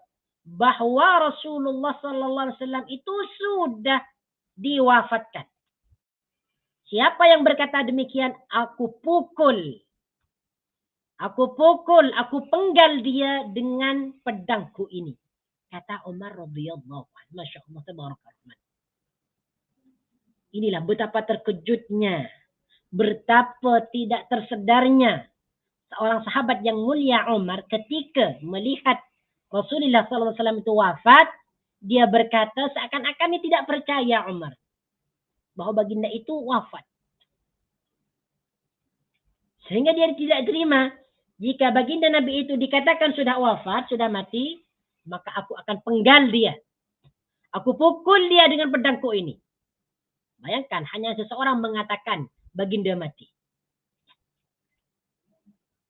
bahwa Rasulullah sallallahu alaihi wasallam itu sudah diwafatkan. Siapa yang berkata demikian, aku pukul, aku penggal dia dengan pedangku ini. Kata Umar radhiyallahu anhu. Masya Allah, tabarakallah. Inilah betapa terkejutnya, betapa tidak tersedarnya seorang sahabat yang mulia Umar ketika melihat Rasulullah SAW itu wafat. Dia berkata seakan-akan dia tidak percaya Umar bahwa baginda itu wafat. Sehingga dia tidak terima jika baginda Nabi itu dikatakan sudah wafat, sudah mati, maka aku akan penggal dia. Aku pukul dia dengan pedangku ini. Bayangkan hanya seseorang mengatakan baginda mati.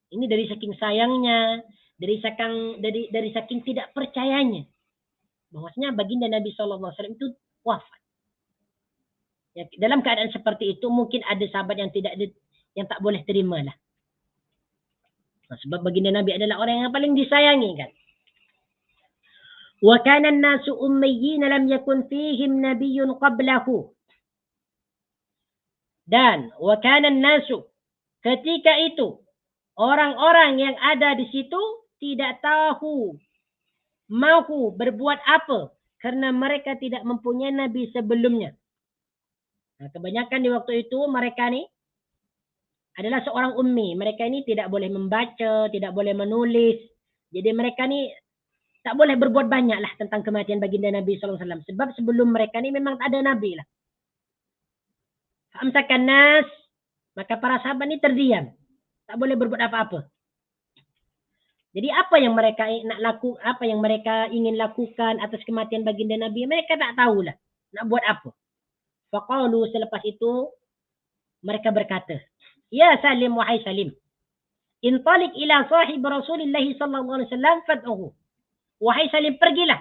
Ini dari saking sayangnya, dari saking tidak percayanya bahwasanya baginda Nabi SAW itu wafat. Ya, dalam keadaan seperti itu mungkin ada sahabat yang tak boleh terima lah. Nah, sebab baginda Nabi adalah orang yang paling disayangi kan. Wa kana an-nasu ummiyyin lam yakun fihim nabiyyun qablahu. Dan wa kana an-nasu, ketika itu orang-orang yang ada di situ tidak tahu mahu berbuat apa karena mereka tidak mempunyai nabi sebelumnya. Nah, kebanyakan di waktu itu mereka ni adalah seorang ummi. Mereka ini tidak boleh membaca, tidak boleh menulis. Jadi mereka ni tak boleh berbuat banyak lah tentang kematian baginda Nabi SAW. Sebab sebelum mereka ni memang tak ada nabi lah. Famsakan nas, maka para sahabat ni terdiam. Tak boleh berbuat apa-apa. Jadi apa yang mereka apa yang mereka ingin lakukan atas kematian baginda Nabi, mereka tak tahulah nak buat apa. Faqalu, selepas itu mereka berkata, "Ya Salim, wahai Salim, intalik ila sahib Rasulullah sallallahu alaihi wasallam fad'uhu." Wahai Salim, pergilah.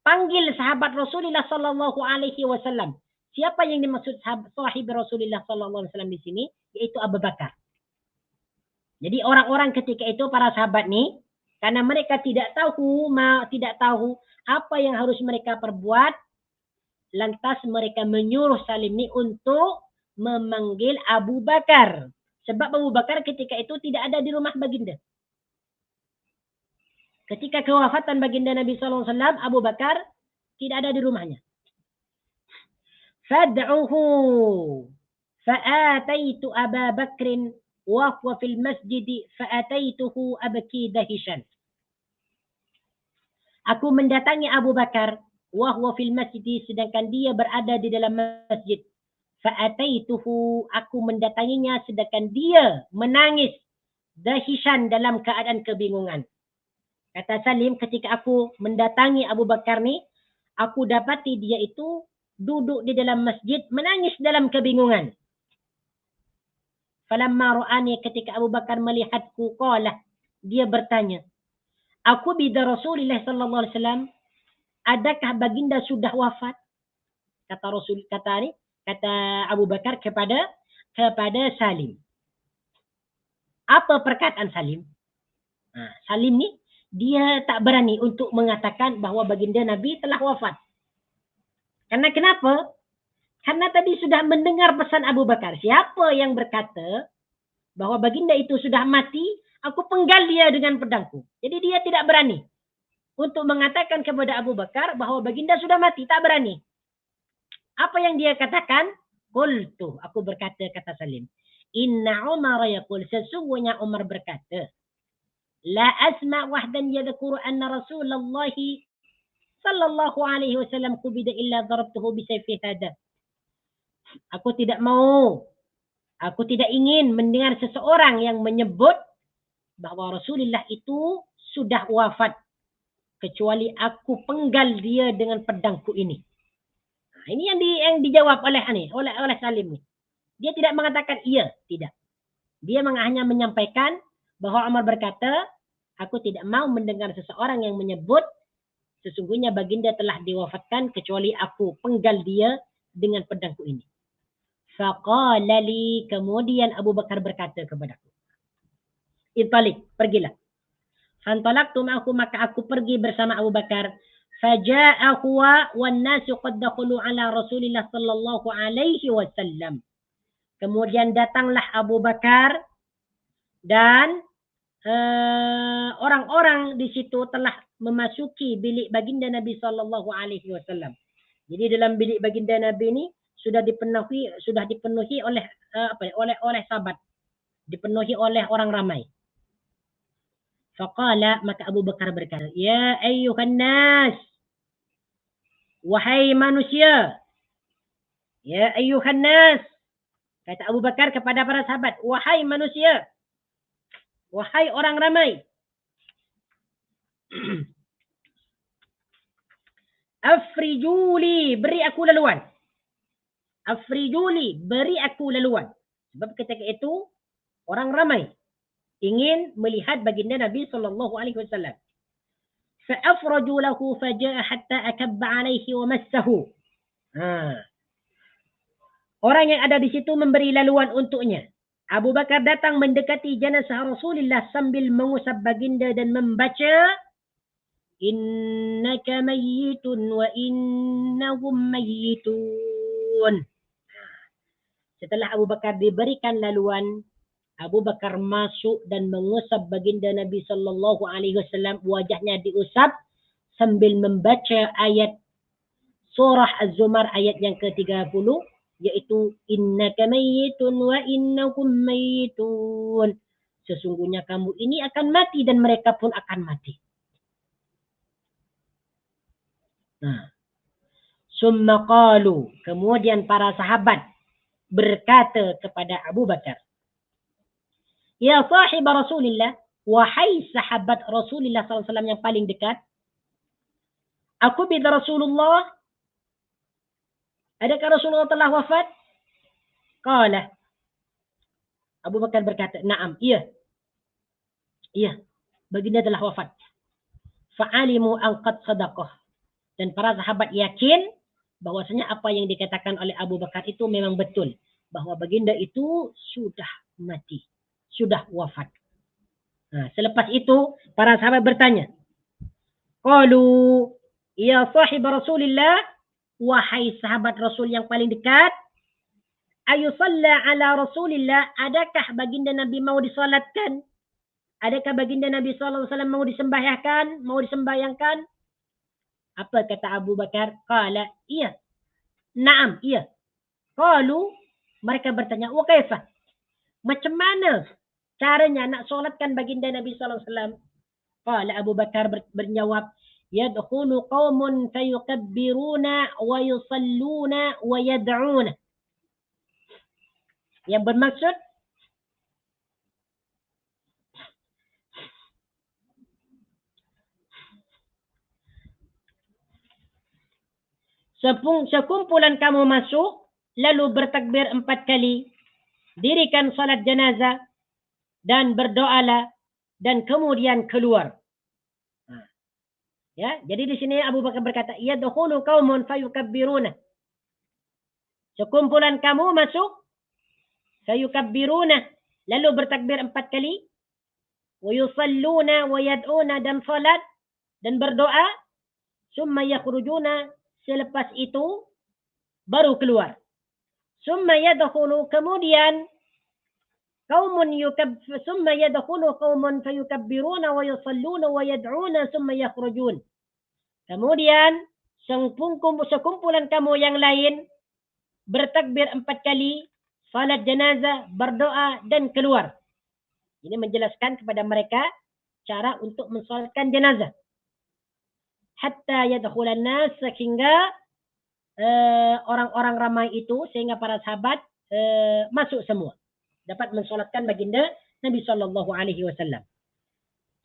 Panggil sahabat Rasulullah sallallahu alaihi wasallam. Siapa yang dimaksud sahib Rasulullah sallallahu alaihi wasallam di sini? Yaitu Abu Bakar. Jadi orang-orang ketika itu para sahabat ni, karena mereka tidak tahu apa yang harus mereka perbuat, lantas mereka menyuruh Salim ni untuk memanggil Abu Bakar. Sebab Abu Bakar ketika itu tidak ada di rumah baginda. Ketika kewafatan baginda Nabi SAW, Abu Bakar tidak ada di rumahnya. Fad'uhu fa'ataitu Aba Bakrin wa huwa fil masjid fa'ataituhu abki dahishan. Aku mendatangi Abu Bakar wa huwa fil masjid, sedangkan dia berada di dalam masjid. Fa'ataituhu, aku mendatanginya sedangkan dia menangis dahishan, dalam keadaan kebingungan. Kata Salim, ketika aku mendatangi Abu Bakar ni, aku dapati dia itu duduk di dalam masjid menangis dalam kebingungan. Falamma ra'ani, ketika Abu Bakar melihatku, qala, dia bertanya, "Aku bida Rasulullah sallallahu alaihi wasallam, adakah baginda sudah wafat?" Kata Abu Bakar kepada Salim. Apa perkataan Salim? Salim ni dia tak berani untuk mengatakan bahawa baginda Nabi telah wafat. Karena kenapa? Karena tadi sudah mendengar pesan Abu Bakar. Siapa yang berkata bahawa baginda itu sudah mati, aku penggal dia dengan pedangku. Jadi dia tidak berani untuk mengatakan kepada Abu Bakar bahawa baginda sudah mati. Tak berani. Apa yang dia katakan? Qultu, aku berkata, kata Salim. Inna Umar yaqul, sesungguhnya Umar berkata, la asma' wahdan yadhkuru anna Rasulullah sallallahu alaihi wasallam qubida illa darabtuhu bisayfi hada. Aku tidak mau, aku tidak ingin mendengar seseorang yang menyebut bahwa Rasulullah itu sudah wafat kecuali aku penggal dia dengan pedangku ini. Nah, ini yang dijawab oleh Salim ni. Dia tidak mengatakan iya, tidak. Dia hanya menyampaikan bahwa Umar berkata, aku tidak mau mendengar seseorang yang menyebut sesungguhnya baginda telah diwafatkan kecuali aku penggal dia dengan pedangku ini. Faqala li, kemudian Abu Bakar berkata kepadaku, Intalik, pergilah. Fantalaqtu ma'ahu, maka aku pergi bersama Abu Bakar. Faja'a huwa wan nasu qad dakhulu ala Rasulillah sallallahu alaihi wasallam. Kemudian datanglah Abu Bakar dan orang-orang di situ telah memasuki bilik baginda Nabi sallallahu alaihi wasallam. Jadi dalam bilik baginda Nabi ini sudah dipenuhi oleh oleh sahabat, dipenuhi oleh orang ramai. Faqala, maka Abu Bakar berkata, ya ayyuhan nas, wahai manusia. Ya ayyuhan nas, kata Abu Bakar kepada para sahabat, wahai manusia, wahai orang ramai. Afrijuli, beri aku laluan. Afrijuli, beri aku laluan. Sebab ketika itu orang ramai ingin melihat baginda Nabi sallallahu alaihi wasallam. Fa'afraju lahu faja'a hatta akabba alaihi wa massahu. Orang yang ada di situ memberi laluan untuknya. Abu Bakar datang mendekati jenazah Rasulullah sambil mengusap baginda dan membaca, innaka mayyitun wa innahum mayyitun. Setelah Abu Bakar diberikan laluan, Abu Bakar masuk dan mengusap baginda Nabi sallallahu alaihi wasallam, wajahnya diusap sambil membaca ayat surah Az-Zumar ayat yang ke-30, yaitu innaka mayyitun wa innahum mayyitun. Sesungguhnya kamu ini akan mati dan mereka pun akan mati. Nah, summa qalu, kemudian para sahabat berkata kepada Abu Bakar, ya sahib Rasulullah, wahai sahabat Rasulullah SAW yang paling dekat, aku bida Rasulullah, adakah Rasulullah telah wafat? Qala, Abu Bakar berkata, na'am, iya. Iya, baginda telah wafat. Fa'alimu an qad sadaqah. Dan para sahabat yakin bahwasanya apa yang dikatakan oleh Abu Bakar itu memang betul, bahwa baginda itu sudah mati, sudah wafat. Nah, selepas itu para sahabat bertanya, qalu ya sahib Rasulillah, wahai sahabat Rasul yang paling dekat, ayusalla ala Rasulillah, adakah baginda Nabi mau disalatkan? Adakah baginda Nabi sallallahu alaihi wasallam mau disembahyangkan? Apa kata Abu Bakar? Qala, iya. Naam, iya. Qalu, mereka bertanya, wa kaifa? Macam mana caranya nak solatkan baginda Nabi sallallahu alaihi wasallam? Qala, Abu Bakar berjawab, yadkhulu qaumun fayukabbiruna wa yusalluna wa yad'una. Yang bermaksud sekumpulan kamu masuk, lalu bertakbir 4 kali, dirikan salat jenazah, dan berdoalah, dan kemudian keluar. Ya, jadi di sini Abu Bakar berkata, yadkhulu qaumun fayukabbiruna. Sekumpulan kamu masuk, fayukabbiruna, lalu bertakbir 4 kali, wa yusalluna wa yad'una, dan salat dan berdoa, summa yakhrujuna, selepas itu baru keluar. Summa yadkhulu, kemudian summa yadkhulu qaumun fayukabbiruna wa yusalluna wa yad'una summa yakhrujun. Kemudian sekumpulan kamu yang lain bertakbir 4 kali, salat jenazah, berdoa dan keluar. Ini menjelaskan kepada mereka cara untuk mensolatkan jenazah. Hatta yadkhulan nas, sehingga orang-orang ramai itu, sehingga para sahabat masuk semua. Dapat mensolatkan baginda Nabi sallallahu alaihi wasallam.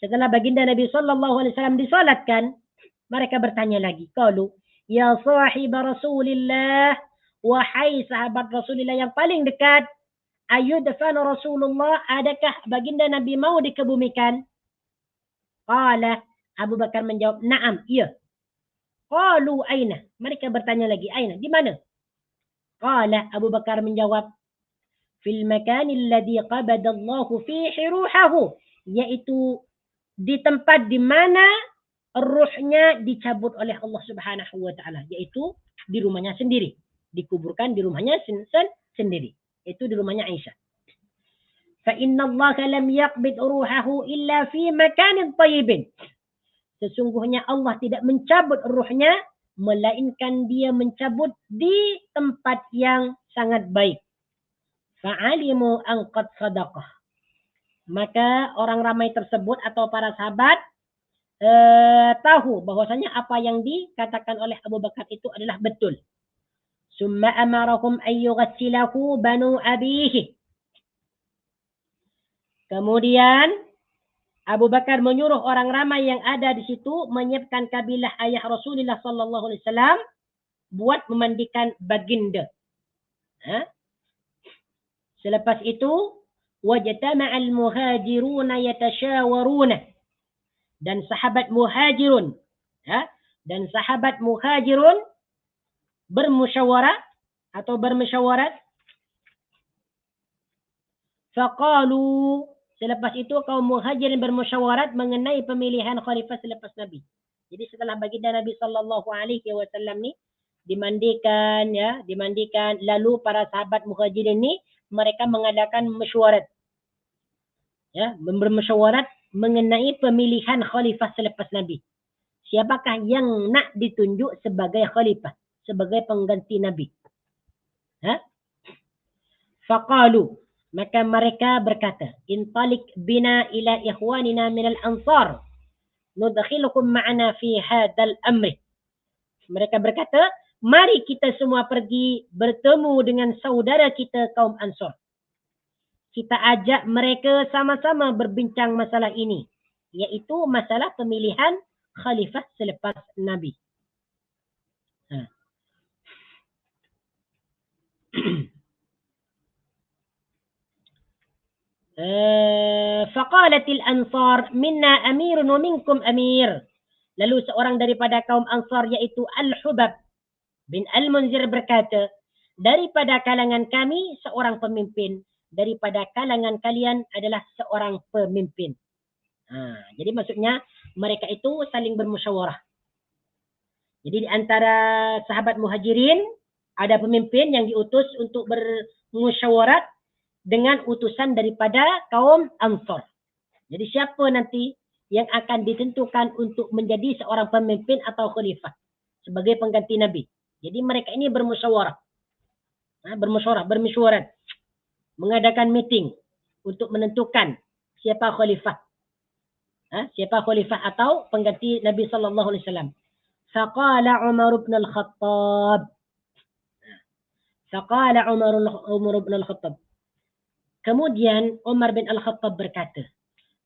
Setelah baginda Nabi sallallahu alaihi wasallam disolatkan, mereka bertanya lagi. Qalu, ya sahib Rasulillah, wahai sahabat Rasulullah yang paling dekat, ayudfan Rasulullah, adakah baginda Nabi mau dikebumikan? Qala, Abu Bakar menjawab, na'am, iya. Qalu aina, mereka bertanya lagi, aina, di mana? Qala, Abu Bakar menjawab, fil makanil ladzi qabadallahu fihi ruhahu, yaitu di tempat di mana ruhnya dicabut oleh Allah Subhanahu wa taala, yaitu di rumahnya sendiri, dikuburkan di rumahnya sendiri, itu di rumahnya Aisyah. Fa inna Allah lam yaqbid ruhahu illa fi makanin tayyibin. Sesungguhnya Allah tidak mencabut ruhnya melainkan dia mencabut di tempat yang sangat baik. Fa'alimu an qad sadaqah. Maka orang ramai tersebut atau para sahabat tahu bahwasanya apa yang dikatakan oleh Abu Bakar itu adalah betul. Summa amarahum an yughassilahu banu abihi. Kemudian Abu Bakar menyuruh orang ramai yang ada di situ menyiapkan kabilah ayah Rasulullah sallallahu alaihi wasallam buat memandikan baginda. Selepas itu wajtama'al muhajiruna yatasyawaruna, dan sahabat muhajirun bermusyawarah atau bermusyawarat. Faqalu, selepas itu kaum muhajirin bermusyawarat mengenai pemilihan khalifah selepas Nabi. Jadi setelah baginda Nabi sallallahu alaihi wasallam ni dimandikan, lalu para sahabat muhajirin ni mereka mengadakan mesyuarat. Bermusyawarat mengenai pemilihan khalifah selepas Nabi. Siapakah yang nak ditunjuk sebagai khalifah, sebagai pengganti Nabi? Faqalu, maka mereka berkata, intalik bina ila ikhwanina minal ansar, nudkhilukum ma'ana fi hadzal amri. Mereka berkata, mari kita semua pergi bertemu dengan saudara kita kaum Ansar. Kita ajak mereka sama-sama berbincang masalah ini, yaitu masalah pemilihan khalifah selepas Nabi. Faqalatil ansar minna amirun wa minkum amir. Lalu seorang daripada kaum Ansar, yaitu Al-Hubab bin Al-Munzir berkata, daripada kalangan kami seorang pemimpin, daripada kalangan kalian adalah seorang pemimpin. Jadi maksudnya mereka itu saling bermusyawarah. Jadi di antara sahabat muhajirin ada pemimpin yang diutus untuk bermusyawarat dengan utusan daripada kaum Ansar. Jadi siapa nanti yang akan ditentukan untuk menjadi seorang pemimpin atau khalifah sebagai pengganti Nabi. Jadi mereka ini bermusyawarah. Bermusyawarat. Mengadakan meeting untuk menentukan siapa khalifah. Siapa khalifah atau pengganti Nabi sallallahu alaihi wasallam. Faqala Umar bin Al-Khattab. Kemudian Umar bin Al-Khattab berkata,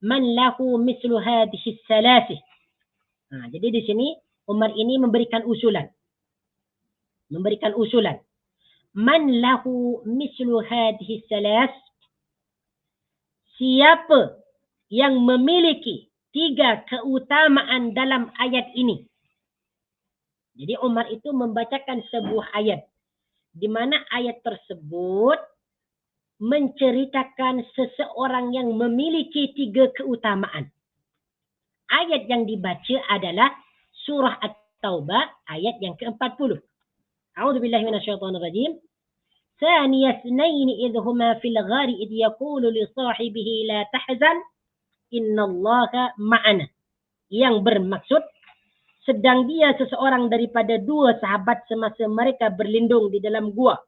man lahu mislu hadhihi salasih. Jadi di sini Umar ini memberikan usulan. Man lahu mislu hadhihi salas. Siapa yang memiliki 3 keutamaan dalam ayat ini. Jadi Umar itu membacakan sebuah ayat di mana ayat tersebut menceritakan seseorang yang memiliki 3 keutamaan. Ayat yang dibaca adalah surah At-Taubah ayat yang ke-40. A'udzubillahi minasyaitonirrajim. Thaniya itsnaini idh huma fil ghari idh yaqulu li sahibihi la tahzan innallaha ma'ana. Yang bermaksud sedang dia seseorang daripada 2 sahabat semasa mereka berlindung di dalam gua.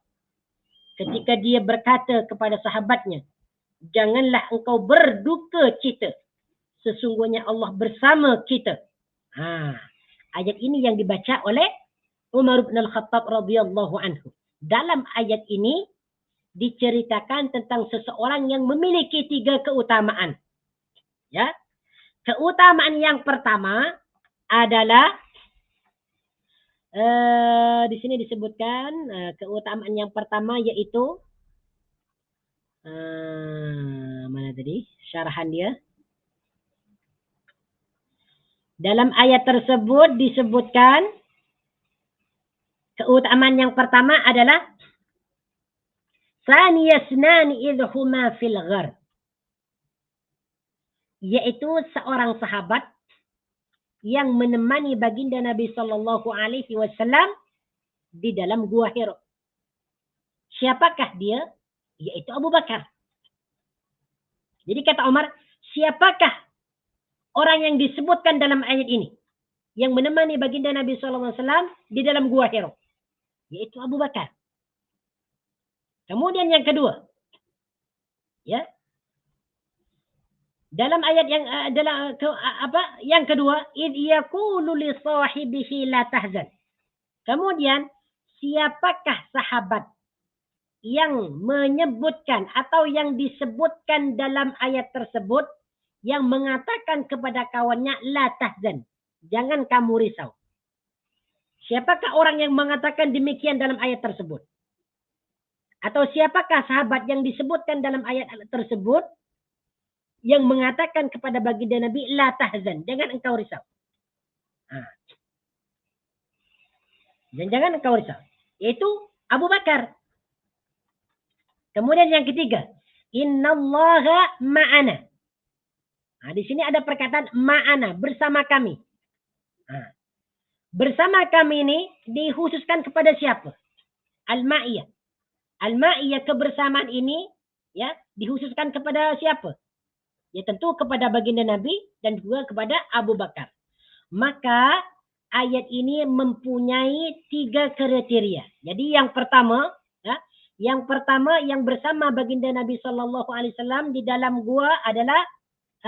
ketika dia berkata kepada sahabatnya, janganlah engkau berduka cita, sesungguhnya Allah bersama kita. Ayat ini yang dibaca oleh Umar bin Al-Khattab radhiyallahu anhu. Dalam ayat ini diceritakan tentang seseorang yang memiliki 3 keutamaan. Ya. Keutamaan yang pertama adalah di sini disebutkan keutamaan yang pertama yaitu mana tadi syarahan dia. Dalam ayat tersebut disebutkan keutamaan yang pertama adalah Saniyasnani idhuma fil ghar, yaitu seorang sahabat yang menemani baginda Nabi sallallahu alaihi wasallam di dalam gua Hira. Siapakah dia? Yaitu Abu Bakar. Jadi kata Umar, siapakah orang yang disebutkan dalam ayat ini yang menemani baginda Nabi sallallahu alaihi wasallam di dalam gua Hira? Yaitu Abu Bakar. Kemudian yang kedua, ya, dalam ayat yang yang kedua, id yaqulu li sahibihi la tahzan. Kemudian siapakah sahabat yang menyebutkan atau yang disebutkan dalam ayat tersebut yang mengatakan kepada kawannya la tahzan, jangan kamu risau. Siapakah orang yang mengatakan demikian dalam ayat tersebut? Atau siapakah sahabat yang disebutkan dalam ayat tersebut yang mengatakan kepada baginda Nabi, la tahzan, jangan engkau risau. Jangan engkau risau. Yaitu Abu Bakar. Kemudian yang ketiga, innallaha ma'ana. Di sini ada perkataan ma'ana, bersama kami. Bersama kami ini dikhususkan kepada siapa? Al-ma'iyah. Al-ma'iyah, kebersamaan ini ya dikhususkan kepada siapa? Ya tentu kepada baginda Nabi dan juga kepada Abu Bakar. Maka ayat ini mempunyai 3 kriteria. Jadi yang pertama, yang bersama baginda Nabi sallallahu alaihi wasallam di dalam gua adalah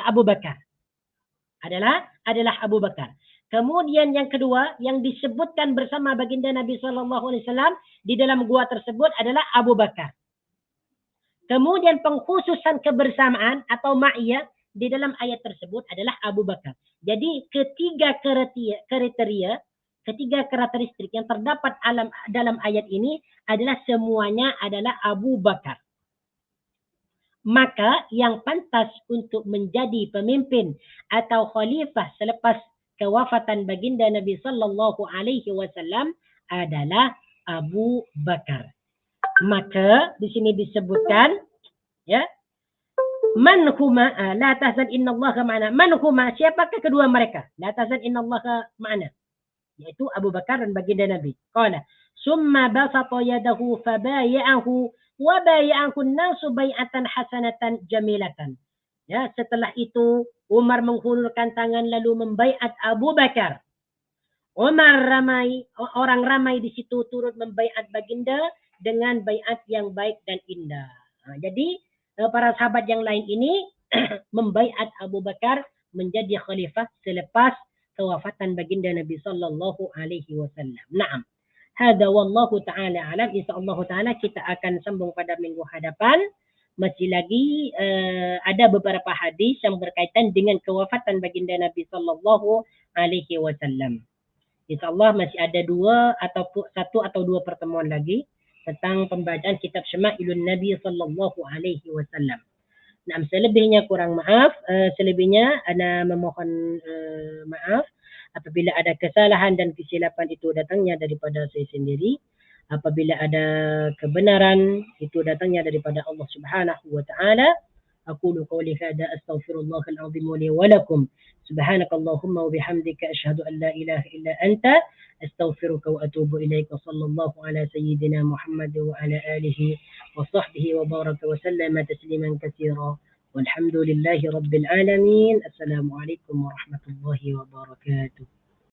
Abu Bakar. Adalah Abu Bakar. Kemudian yang kedua, yang disebutkan bersama baginda Nabi sallallahu alaihi wasallam di dalam gua tersebut adalah Abu Bakar. Kemudian pengkhususan kebersamaan atau ma'iyah di dalam ayat tersebut adalah Abu Bakar. Jadi ketiga karakteristik yang terdapat dalam ayat ini adalah semuanya adalah Abu Bakar. Maka yang pantas untuk menjadi pemimpin atau khalifah selepas kewafatan baginda Nabi sallallahu alaihi wasallam adalah Abu Bakar. Maka di sini disebutkan ya, man huma la tahzan innallaha ma'ana. Man huma, siapakah kedua mereka? La tahzan innallaha ma'ana. Yaitu Abu Bakar dan baginda Nabi. Qala summa basata yadahu fabaya'ahu wa baya'ahu an-nasu bai'atan hasanatan jamilatan. Ya, setelah itu Umar menghulurkan tangan lalu membaiat Abu Bakar. Orang ramai di situ turut membaiat baginda dengan baiat yang baik dan indah. Jadi para sahabat yang lain ini membaiat Abu Bakar menjadi khalifah selepas kewafatan baginda Nabi sallallahu alaihi wasallam. Naam. Hada wallahu taala alam. Insyaallah taala kita akan sambung pada minggu hadapan. Masih lagi ada beberapa hadis yang berkaitan dengan kewafatan baginda Nabi sallallahu alaihi wasallam. InsyaAllah masih ada 1 atau 2 pertemuan lagi tentang pembacaan kitab Syama'ilun Nabi sallallahu alaihi wasallam. Nah, selebihnya kurang maaf, selebihnya ana memohon maaf apabila ada kesalahan dan kesilapan itu datangnya daripada saya sendiri. Apabila ada kebenaran itu datangnya daripada Allah Subhanahu wa taala. Aqulu qawli hadha astaghfirullahal azim li wa lakum. Subhanakallahumma wa bihamdika asyhadu an la ilaha illa anta astaghfiruka wa atubu ilaika. Sallallahu ala sayyidina Muhammad wa ala alihi wa sahbihi wa baraka wa sallama tasliman katsira. Walhamdulillahi rabbil alamin. Assalamualaikum warahmatullahi wabarakatuh.